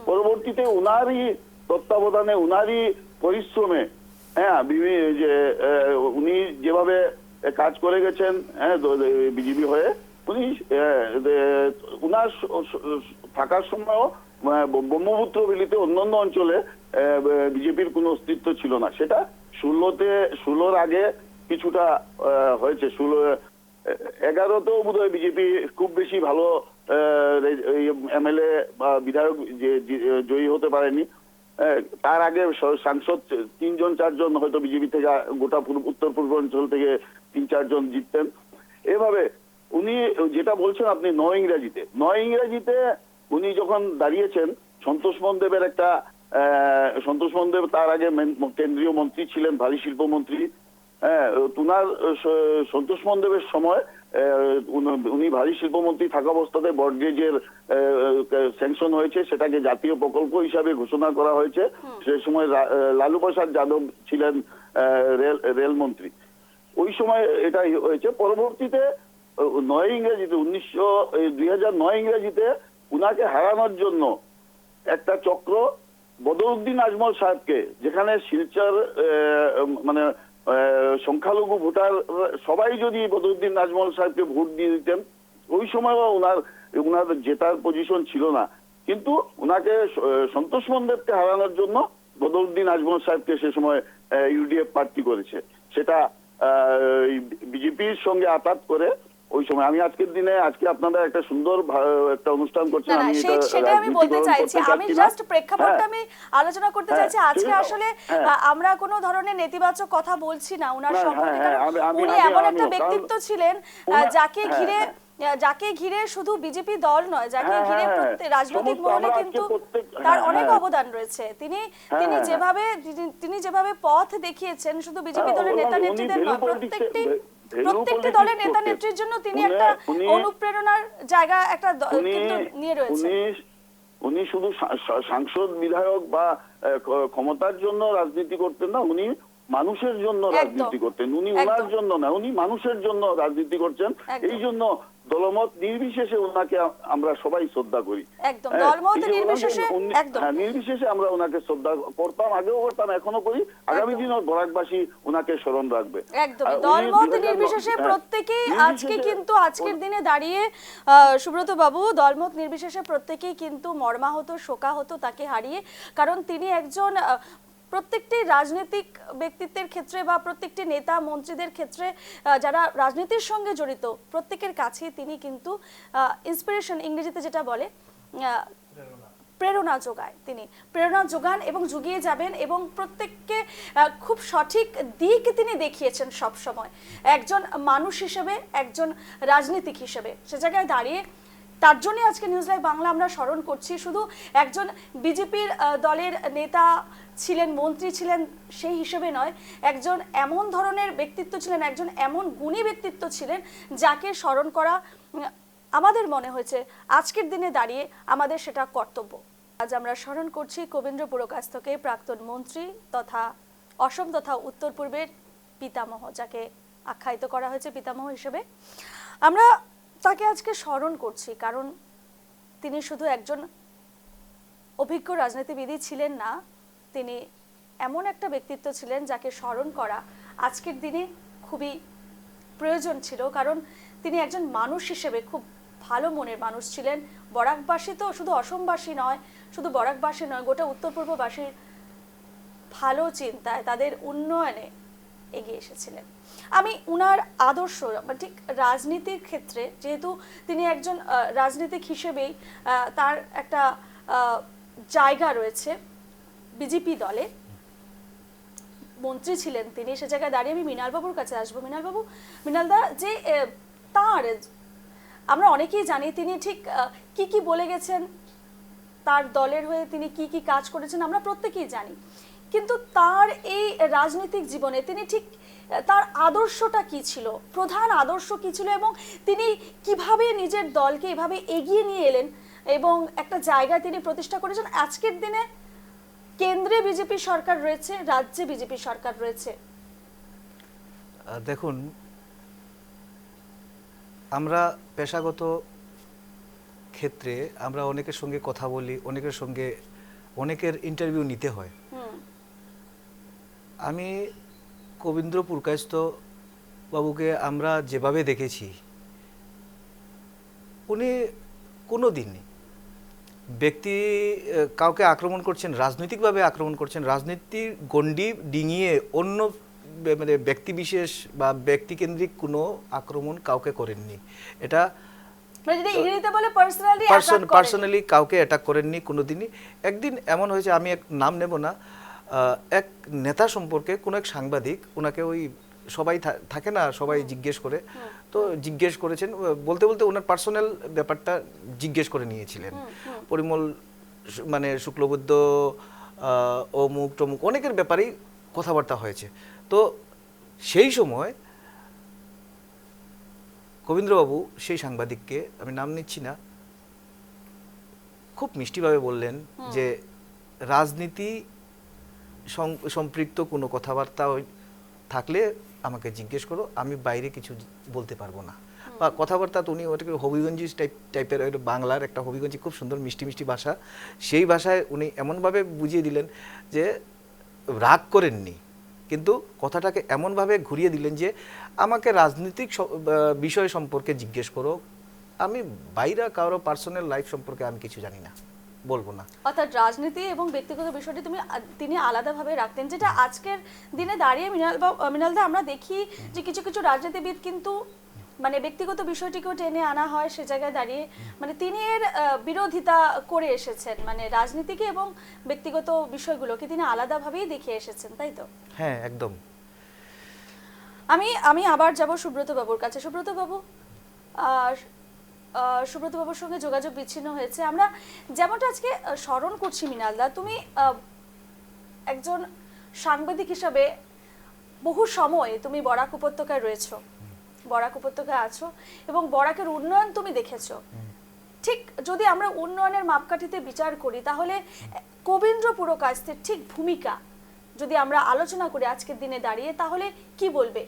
পরবর্তীতে উনারই তত্ত্বাবধানে, উনারই পরিশ্রমে, হ্যাঁ, যে উনি যেভাবে কাজ করে গেছেন বিজেপি হয়ে, উনি উনার থাকার সময়ও ব্রহ্মপুত্র বেলিতে অন্যান্য অঞ্চলে বিজেপির কোনো অস্তিত্ব ছিল না। সেটা 16-র আগে কিছুটা হয়েছে। 11তেও বোধহয় বিজেপি খুব বেশি ভালো MLA বা বিধায়ক জয়ী হতে পারেনি। তার আগে সাংসদ 3 জন 4 জন হয়তো বিজেপি থেকে, গোটা উত্তর পূর্বাঞ্চল থেকে 3-4 জন জিততেন। এভাবে উনি যেটা বলছেন আপনি 9 ইংরেজিতে উনি যখন দাঁড়িয়েছেন, সন্তোষ মোহন দেব তার আগে কেন্দ্রীয় মন্ত্রী ছিলেন, ভারী শিল্প মন্ত্রী। হ্যাঁ, সন্তোষ মোহন দেবের সময় উনি ভারী শিল্পমন্ত্রী থাকা অবস্থাতে ব্রডগেজের স্যাংশন হয়েছে, সেটাকে জাতীয় প্রকল্প হিসাবে ঘোষণা করা হয়েছে। সে সময় লালু প্রসাদ যাদব ছিলেন রেলমন্ত্রী। ওই সময় এটা হয়েছে। পরবর্তীতে 9 ইংরেজিতে 2009 ইংরেজিতে উনাকে হারানোর জন্য একটা চক্র বদরুদ্দিন আজমল সাহেবকে, যেখানে শিলচর মানে সংখ্যালঘু ভোটার সবাই যদি বদরুদ্দিন আজমল সাহেবকে ভোট দিয়ে দিতেন, ওই সময় উনার জেতার পজিশন ছিল না, কিন্তু উনাকে সন্তোষ মোহন দেবকে হারানোর জন্য বদরুদ্দিন আজমল সাহেবকে সে সময় UDF প্রার্থী করেছে। সেটা বিজেপির সঙ্গে আঘাত করে ওই সময়। আমি আজকের দিনে আপনারা একটা সুন্দর একটা অনুষ্ঠান করছেন, আমি
সেটা আমি বলতে চাইছি, আমি জাস্ট প্রেক্ষাপটটা আমি আলোচনা করতে চাইছি। আজকে আসলে আমরা কোনো ধরনের নেতিবাচক কথা বলছি না উনার সম্পর্কে, উনি এমন একটা ব্যক্তিত্ব ছিলেন যাকে ঘিরে শুধু বিজেপি দল নয়, যাকে ঘিরে রাজনৈতিক মহলে কিন্তু তার অনেক অবদান রয়েছে। তিনি যেভাবে পথ দেখিয়েছেন, শুধু বিজেপি দলের নেতা নেত্রীদের নয়, প্রত্যেকটি দলের নেতা নেত্রীর জন্য তিনি একটা অনুপ্রেরণার জায়গা একটা কিন্তু নিয়ে রয়েছে।
উনি শুধু সাংসদ, বিধায়ক বা ক্ষমতার জন্য রাজনীতি করতেন না, উনি মানুষের জন্য
একদম।
রাজনীতি করতেন, উনি ওনার
একদম।
জন্য না, উনি মানুষের জন্য রাজনীতি করছেন।
একদম।
এই জন্য দলমত নির্বিশেষে ওনাকে আমরা সবাই শ্রদ্ধা করি।
একদম,
হ্যাঁ,
দলমত
এই যে ওনাকে
নির্বিশেষে একদম।
হ্যাঁ, নির্বিশেষে আমরা ওনাকে শ্রদ্ধা করতাম, আগেও করতাম, এখনো করি, আগামী
একদম।
দিনও বরাকবাসী ওনাকে স্মরণ রাখবে।
একদম,
আর উনি
দলমত
2009
নির্বিশেষে
হ্যাঁ,
প্রত্যেকেই আজকে
নির্বিশেষে
কিন্তু আজকের দিনে দাঁড়িয়ে সুব্রত বাবু, দলমত নির্বিশেষে প্রত্যেকেই কিন্তু মর্মাহত, শোকাহত তাকে হারিয়ে। কারণ তিনি একজন প্রত্যেকটি রাজনৈতিক ব্যক্তিত্বের ক্ষেত্রে বা প্রত্যেকটি নেতা মন্ত্রীদের ক্ষেত্রে যারা রাজনীতির সঙ্গে জড়িত প্রত্যেকের কাছে তিনি কিন্তু ইন্সপিরেশন, ইংরেজিতে যেটা বলে প্রেরণা যোগায়, তিনি প্রেরণা যোগান এবং যুগিয়ে যাবেন এবং প্রত্যেককে খুব সঠিক দিক তিনি দেখিয়েছেন সব সময়, একজন মানুষ হিসেবে, একজন রাজনীতিক হিসেবে। সে জায়গায় দাঁড়িয়ে তার জন্যই আজকে নিউজ লাইভ বাংলা আমরা স্মরণ করছি। শুধু একজন বিজেপির দলের নেতা ছিলেন, মন্ত্রী ছিলেন সেই হিসেবে নয়, একজন এমন ধরনের ব্যক্তিত্ব ছিলেন, একজন এমন গুণী ব্যক্তিত্ব ছিলেন যাকে স্মরণ করা আমাদের মনে হয়েছে আজকের দিনে দাঁড়িয়ে আমাদের সেটা কর্তব্য। আজ আমরা স্মরণ করছি কবীন্দ্র পুরকায়স্থকে, প্রাক্তন মন্ত্রী তথা অসম তথা উত্তর পূর্বের পিতামহ, যাকে আখ্যায়িত করা হয়েছে পিতামহ হিসেবে। আমরা তাকে আজকে স্মরণ করছি কারণ তিনি শুধু একজন অভিজ্ঞ রাজনীতিবিদই ছিলেন না, তিনি এমন একটা ব্যক্তিত্ব ছিলেন যাকে স্মরণ করা আজকের দিনে খুবই প্রয়োজন ছিল। কারণ তিনি একজন মানুষ হিসেবে খুব ভালো মনের মানুষ ছিলেন। বরাকবাসী তো শুধু অসমবাসী নয়, শুধু বরাকবাসী নয়, গোটা উত্তর পূর্ববাসীর ভালো চিন্তায়, তাদের উন্নয়নে এগিয়ে এসেছিলেন। আমি উনার আদর্শ ঠিক রাজনীতির ক্ষেত্রে, যেহেতু তিনি একজন রাজনীতিক হিসেবেই তার একটা জায়গা রয়েছে বিজেপি দলে, মন্ত্রী ছিলেন তিনি, সে জায়গায় দাঁড়িয়ে আমি মৃণালবাবুর কাছে আসবো। মৃণালদা, যে তার আমরা অনেকেই জানি তিনি ঠিক কি কি বলে গেছেন, তার দলের হয়ে তিনি কি কি কাজ করেছেন আমরা প্রত্যেকেই জানি, কিন্তু তার এই রাজনৈতিক জীবনে তিনি ঠিক তার আদর্শটা কি ছিল, প্রধান আদর্শ কি ছিল, এবং তিনি কিভাবে নিজের দলকে এভাবে এগিয়ে নিয়ে এলেন এবং একটা জায়গায় তিনি প্রতিষ্ঠা করেছেন। আজকের দিনে কেন্দ্রে বিজেপি সরকার রয়েছে, রাজ্যে বিজেপি সরকার রয়েছে।
দেখুন, আমরা পেশাগত ক্ষেত্রে আমরা অনেকের সঙ্গে কথা বলি, অনেকের সঙ্গে অনেকের ইন্টারভিউ নিতে হয়। আমি কবীন্দ্র পুরকায়স্থ বাবুকে আমরা যেভাবে দেখেছি, উনি কোনো দিনই ব্যক্তি কাউকে আক্রমণ করছেন, রাজনৈতিকভাবে আক্রমণ করছেন, রাজনীতির গণ্ডি ডিঙিয়ে অন্য মানে ব্যক্তিবিশেষ বা ব্যক্তিকেন্দ্রিক কোনো আক্রমণ কাউকে করেননি। এটা পার্সোনালি কাউকে অ্যাটাক করেননি কোনোদিনই। একদিন এমন হয়েছে, আমি এক নাম নেব না, এক নেতা সম্পর্কে কোনো এক সাংবাদিক ওনাকে, ওই সবাই থাকে না, সবাই জিজ্ঞেস করে, তো জিজ্ঞেস করেছেন, বলতে বলতে ওনার পার্সোনাল ব্যাপারটা জিজ্ঞেস করে নিয়েছিলেন। পরিমল মানে শুক্লবৈদ্য, অমুক টমুক অনেকের ব্যাপারেই কথাবার্তা হয়েছে। তো সেই সময় কবীন্দ্রবাবু সেই সাংবাদিককে, আমি নাম নিচ্ছি না, খুব মিষ্টিভাবে বললেন যে রাজনীতি সম্পৃক্ত কোনো কথাবার্তা থাকলে আমাকে জিজ্ঞেস করো, আমি বাইরে কিছু বলতে পারবো না। বা কথাবার্তা তো উনি ওটাকে হবিগঞ্জি টাইপের, বাংলার একটা হবিগঞ্জি খুব সুন্দর মিষ্টি মিষ্টি ভাষা, সেই ভাষায় উনি এমনভাবে বুঝিয়ে দিলেন যে রাগ করেননি, কিন্তু কথাটাকে এমনভাবে ঘুরিয়ে দিলেন যে আমাকে রাজনৈতিক বিষয় সম্পর্কে জিজ্ঞেস করো, আমি বাইরে কারো পার্সোনাল লাইফ সম্পর্কে আমি কিছু জানি না, বলবো না।
অর্থাৎ রাজনীতি এবং ব্যক্তিগত বিষয়টি তিনি আলাদাভাবে রাখতেন, যেটা আজকের দিনে দাঁড়িয়ে মৃণালদা আমরা দেখি যে কিছু কিছু রাজনীতিবিদ কিন্তু মানে ব্যক্তিগত বিষয়টিকেও টেনে আনা হয়, সে জায়গায় দাঁড়িয়ে মানে তিনি এর বিরোধিতা করে এসেছেন, মানে রাজনীতিকে এবং ব্যক্তিগত বিষয়গুলোকে তিনি আলাদাভাবেই দেখে এসেছেন, তাই তো?
হ্যাঁ, একদম।
আমি আবার যাব সুব্রত বাবুর কাছে। সুব্রত বাবুর সঙ্গে যোগাযোগ বিচ্ছিন্ন হয়েছে। আমরা যেমনটা আজকে স্মরণ করছি মৃণালদা, তুমি একজন সাংবাদিক হিসাবে বহু সময় তুমি বরাক উপত্যকায় রয়েছো, বরাক উপত্যকায় আছো এবং বরাকের উন্নয়ন তুমি দেখেছো। ঠিক যদি আমরা উন্নয়নের মাপকাঠিতে বিচার করি তাহলে কবীন্দ্র পুরকায়স্থের ঠিক ভূমিকা যদি আমরা আলোচনা করি আজকের দিনে দাঁড়িয়ে, তাহলে কি বলবে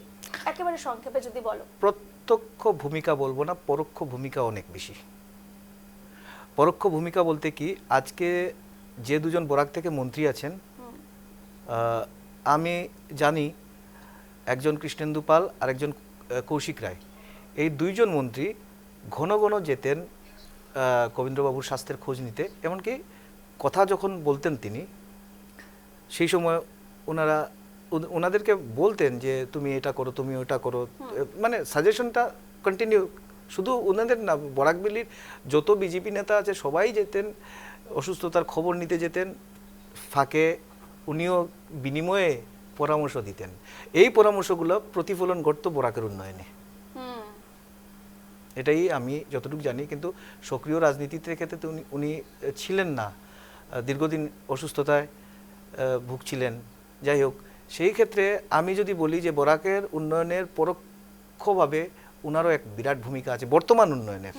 একেবারে সংক্ষেপে যদি বলো।
প্রত্যক্ষ ভূমিকা বলবো না, পরোক্ষ ভূমিকা অনেক বেশি। পরোক্ষ ভূমিকা বলতে কি, আজকে যে দুজন বরাক থেকে মন্ত্রী আছেন, আমি জানি একজন কৃষ্ণেন্দু পাল আর একজন কৌশিক রায়, এই দুইজন মন্ত্রী ঘন ঘন যেতেন কবীন্দ্রবাবুর স্বাস্থ্যের খোঁজ নিতে। এমনকি কথা যখন বলতেন তিনি, সেই সময় ওনাদেরকে বলতেন যে তুমি এটা করো, তুমি ওটা করো, মানে সাজেশনটা কন্টিনিউ। শুধু ওনাদের না, বরাকবেলির যত বিজেপি নেতা আছে সবাই যেতেন, অসুস্থতার খবর নিতে যেতেন, ফাঁকে উনিও বিনিময়ে পরামর্শ দিতেন। এই পরামর্শগুলো প্রতিফলন ঘটতো বরাকের উন্নয়নে, এটাই আমি যতটুকু জানি। কিন্তু সক্রিয় রাজনীতিতে ক্ষেত্রে তো উনি ছিলেন না, দীর্ঘদিন অসুস্থতায় ভুগছিলেন। যাই হোক, সেই ক্ষেত্রে আমি যদি বলি যে বরাকের উন্নয়নের পরোক্ষভাবে উনারও এক বিরাট ভূমিকা আছে বর্তমান উন্নয়নের।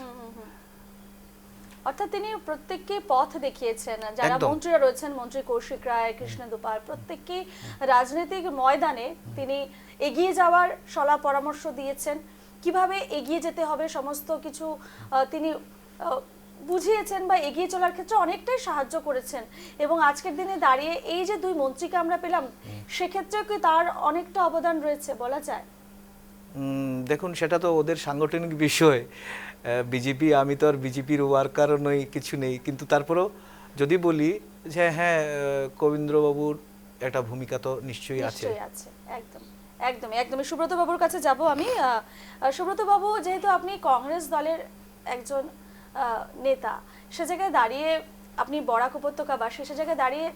অর্থাৎ তিনি প্রত্যেককে পথ দেখিয়েছেন, যারা মন্ত্রীরা রয়েছেন, মন্ত্রী কৌশিক রায়, কৃষ্ণেন্দু পাল, প্রত্যেককে রাজনৈতিক ময়দানে তিনি এগিয়ে যাওয়ার সলা পরামর্শ দিয়েছেন, কিভাবে এগিয়ে যেতে হবে সমস্ত কিছু তিনি বুঝিয়েছেন বা এগিয়ে চলার ক্ষেত্রে অনেকটাই সাহায্য করেছেন। এবং আজকের দিনে দাঁড়িয়ে এই যে দুই মন্ত্রীকে আমরা পেলাম, সেক্ষেত্রেও কি তার অনেকটা অবদান রয়েছে বলা যায়?
দেখুন, সেটা তো ওদের সাংগঠনিক বিষয়। বিজেপি, আমি তো আর বিজেপির ওয়ার্কারও নই, কিছু নেই। কিন্তু তারপরেও যদি বলি যে হ্যাঁ, কবীন্দ্রবাবুর একটা ভূমিকা তো নিশ্চয়ই আছে।
একদম একদমই একদমই। সুব্রত বাবুর কাছে যাব আমি। সুব্রত বাবু, যেহেতু আপনি কংগ্রেস দলের একজন নেতা, সে জায়গায় দাঁড়িয়ে আপনি বরাক উপত্যকাবাসী, সে জায়গায় দাঁড়িয়ে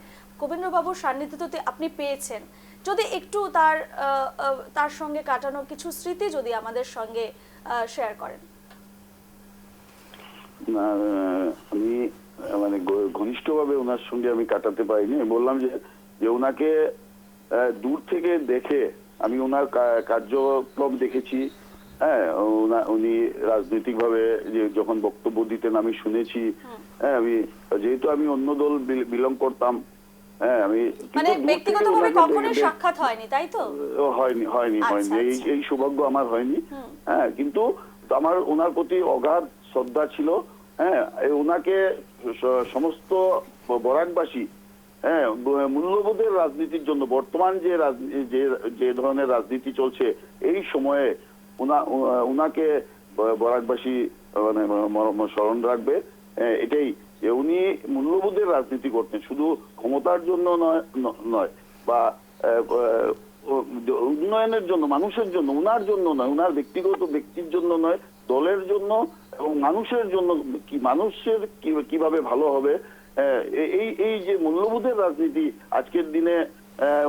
কবীন্দ্রবাবুর সান্নিধ্য তো আপনি পেয়েছেন, যদি একটু তার সঙ্গে কাটানো কিছু স্মৃতি যদি আমাদের সঙ্গে শেয়ার করেন।
না, আমি মানে ঘনিষ্ঠভাবে ওনার সঙ্গে আমি কাটাতে পারিনি। বললাম যে ওনাকে দূর থেকে দেখে আমি ওনার কার্যক্রম দেখেছি। হ্যাঁ, উনি রাজনৈতিকভাবে যে যখন বক্তব্য দিতেন আমি শুনেছি। হ্যাঁ, আমি যেহেতু আমি অন্য দল বিলং করতাম, হ্যাঁ, আমি
মানে ব্যক্তিগতভাবে কখনোই সাক্ষাৎ হয়নি, তাই তো?
হয়নি এই সৌভাগ্য আমার হয়নি। হ্যাঁ, কিন্তু আমার ওনার প্রতি অগাধ শ্রদ্ধা ছিল। হ্যাঁ, ওনাকে সমস্ত বরাকবাসী হ্যাঁ মূল্যবোধের রাজনীতির জন্য, বর্তমান যে ধরনের রাজনীতি চলছে এই সময়ে উনাকে বরাকবাসী মানে স্মরণ রাখবে। এটাই যে উনি মূল্যবোধের রাজনীতি করতেন, শুধু ক্ষমতার জন্য নয় বা উন্নয়নের জন্য, মানুষের জন্য, উনার জন্য নয়, উনার ব্যক্তির জন্য নয়, দলের জন্য এবং মানুষের জন্য, কি মানুষের কিভাবে ভালো হবে, এই যে মূল্যবোধের রাজনীতি আজকের দিনে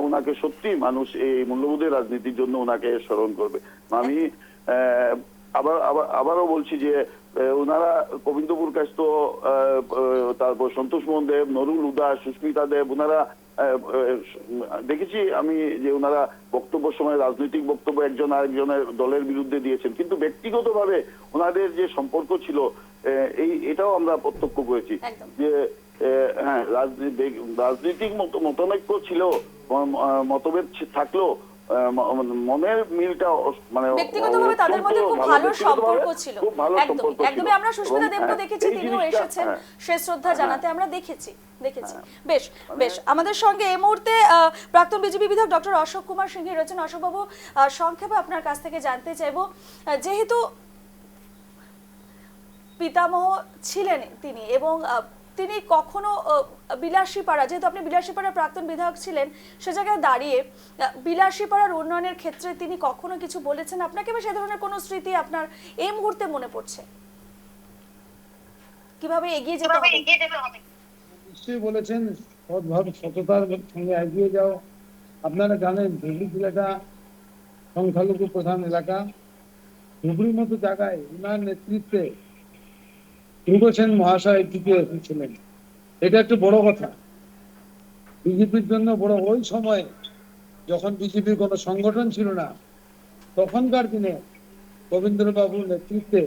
ওনাকে সত্যি মানুষ এই মূল্যবোধের রাজনীতির জন্য ওনাকে স্মরণ করবে। আমি আবারও বলছি যে ওনারা গোবিন্দপুর কাস্ত, তারপর সন্তোষ মোহন দেব, নরুল উদাস, সুস্মিতা দেব, ওনারা দেখেছি আমি যে ওনারা বক্তব্যের সময় রাজনৈতিক বক্তব্য একজন আরেকজনের দলের বিরুদ্ধে দিয়েছেন, কিন্তু ব্যক্তিগতভাবে ওনাদের যে সম্পর্ক ছিল এটাও আমরা প্রত্যক্ষ করেছি। যে হ্যাঁ, রাজনৈতিক মতানৈক্য ছিল, মতভেদ থাকলেও মনের মিলটা মানে
ব্যক্তিগতভাবে তাদের মধ্যে খুব ভালো সম্পর্ক ছিল। একদমই আমরা সুস্মিতা দেবকে দেখেছি, তিনিও এসেছেন শেষ শ্রদ্ধা জানাতে, আমরা দেখেছি। বেশ বেশ, আমাদের সঙ্গে এই মুহূর্তে প্রাক্তন বিজেপি বিধায়ক ডক্টর অশোক কুমার সিংহ রয়েছেন। অশোক বাবু, সংক্ষেপে আপনার কাছ থেকে জানতে চাইবো, যেহেতু পিতামহ ছিলেন তিনি এবং তিনি কখনো বিলাসীপাড়া, যেহেতু আপনি বিলাসীপাড়ার প্রাক্তন বিধায়ক ছিলেন, সে জায়গায় দাঁড়িয়ে বিলাসীপাড়ার উন্নয়নের ক্ষেত্রে তিনি কখনো কিছু বলেছেন আপনাকে, বা সে ধরনের কোনো স্মৃতি আপনার এই মুহূর্তে মনে পড়ছে? কিভাবে এগিয়ে যেতে হবে?
নিশ্চয়ই বলেছেন, সৎভাবে সততার সঙ্গে এগিয়ে যাও। আপনারা জানেন ধুবড়ি জেলাটা সংখ্যালঘু প্রধান এলাকা। ধুবড়ির মতো জায়গায় ওনার নেতৃত্বে ধ্রুব মহাশয় টিকে এসেছিলেন, এটা একটু বড় কথা বিজেপির জন্য। বড় ওই সময় যখন বিজেপির কোনো সংগঠন ছিল না, তখনকার দিনে গোবিন্দবাবুর নেতৃত্বে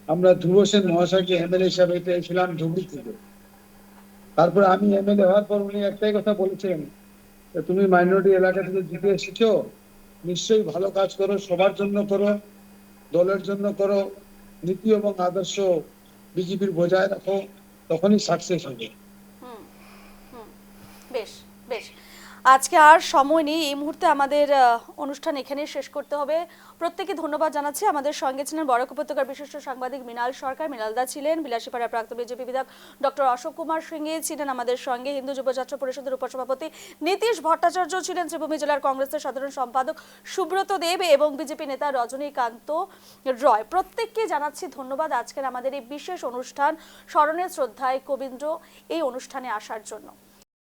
আমরা ধ্রুব মহাশয়কে এমএলএ হিসাবে পেয়েছিলাম ধুবড়ি থেকে। তারপরে আমি এমএলএ হওয়ার পর উনি একটাই কথা বলেছেন তুমি মাইনরিটি এলাকা থেকে জিতে এসেছো, নিশ্চয়ই ভালো কাজ করো, সবার জন্য করো, দলের জন্য করো, নীতি এবং আদর্শ বিজেপির বজায় রাখো, তখনই সাকসেস হবে।
বেশ বেশ, আজকে আর সময় নেই, এই মুহূর্তে আমাদের অনুষ্ঠান এখানেই শেষ করতে হবে। প্রত্যেকে ধন্যবাদ জানাচ্ছি। আমাদের সঙ্গে ছিলেন বরাক উপত্যকার বিশিষ্ট সাংবাদিক মৃণাল সরকার, মৃণালদা ছিলেন, বিলাসীপাড়ার প্রাক্তন বিজেপি বিধায়ক ডক্টর অশোক কুমার সিংহে ছিলেন আমাদের সঙ্গে, হিন্দু যুব ছাত্র পরিষদের উপসভাপতি নীতিশ ভট্টাচার্য ছিলেন, ত্রিভূমি জেলার কংগ্রেসের সাধারণ সম্পাদক সুব্রত দেব এবং বিজেপি নেতা রজনীকান্ত রয়। প্রত্যেককে জানাচ্ছি ধন্যবাদ আজকের আমাদের এই বিশেষ অনুষ্ঠান স্মরণে শ্রদ্ধায় কবীন্দ্র এই অনুষ্ঠানে আসার জন্য।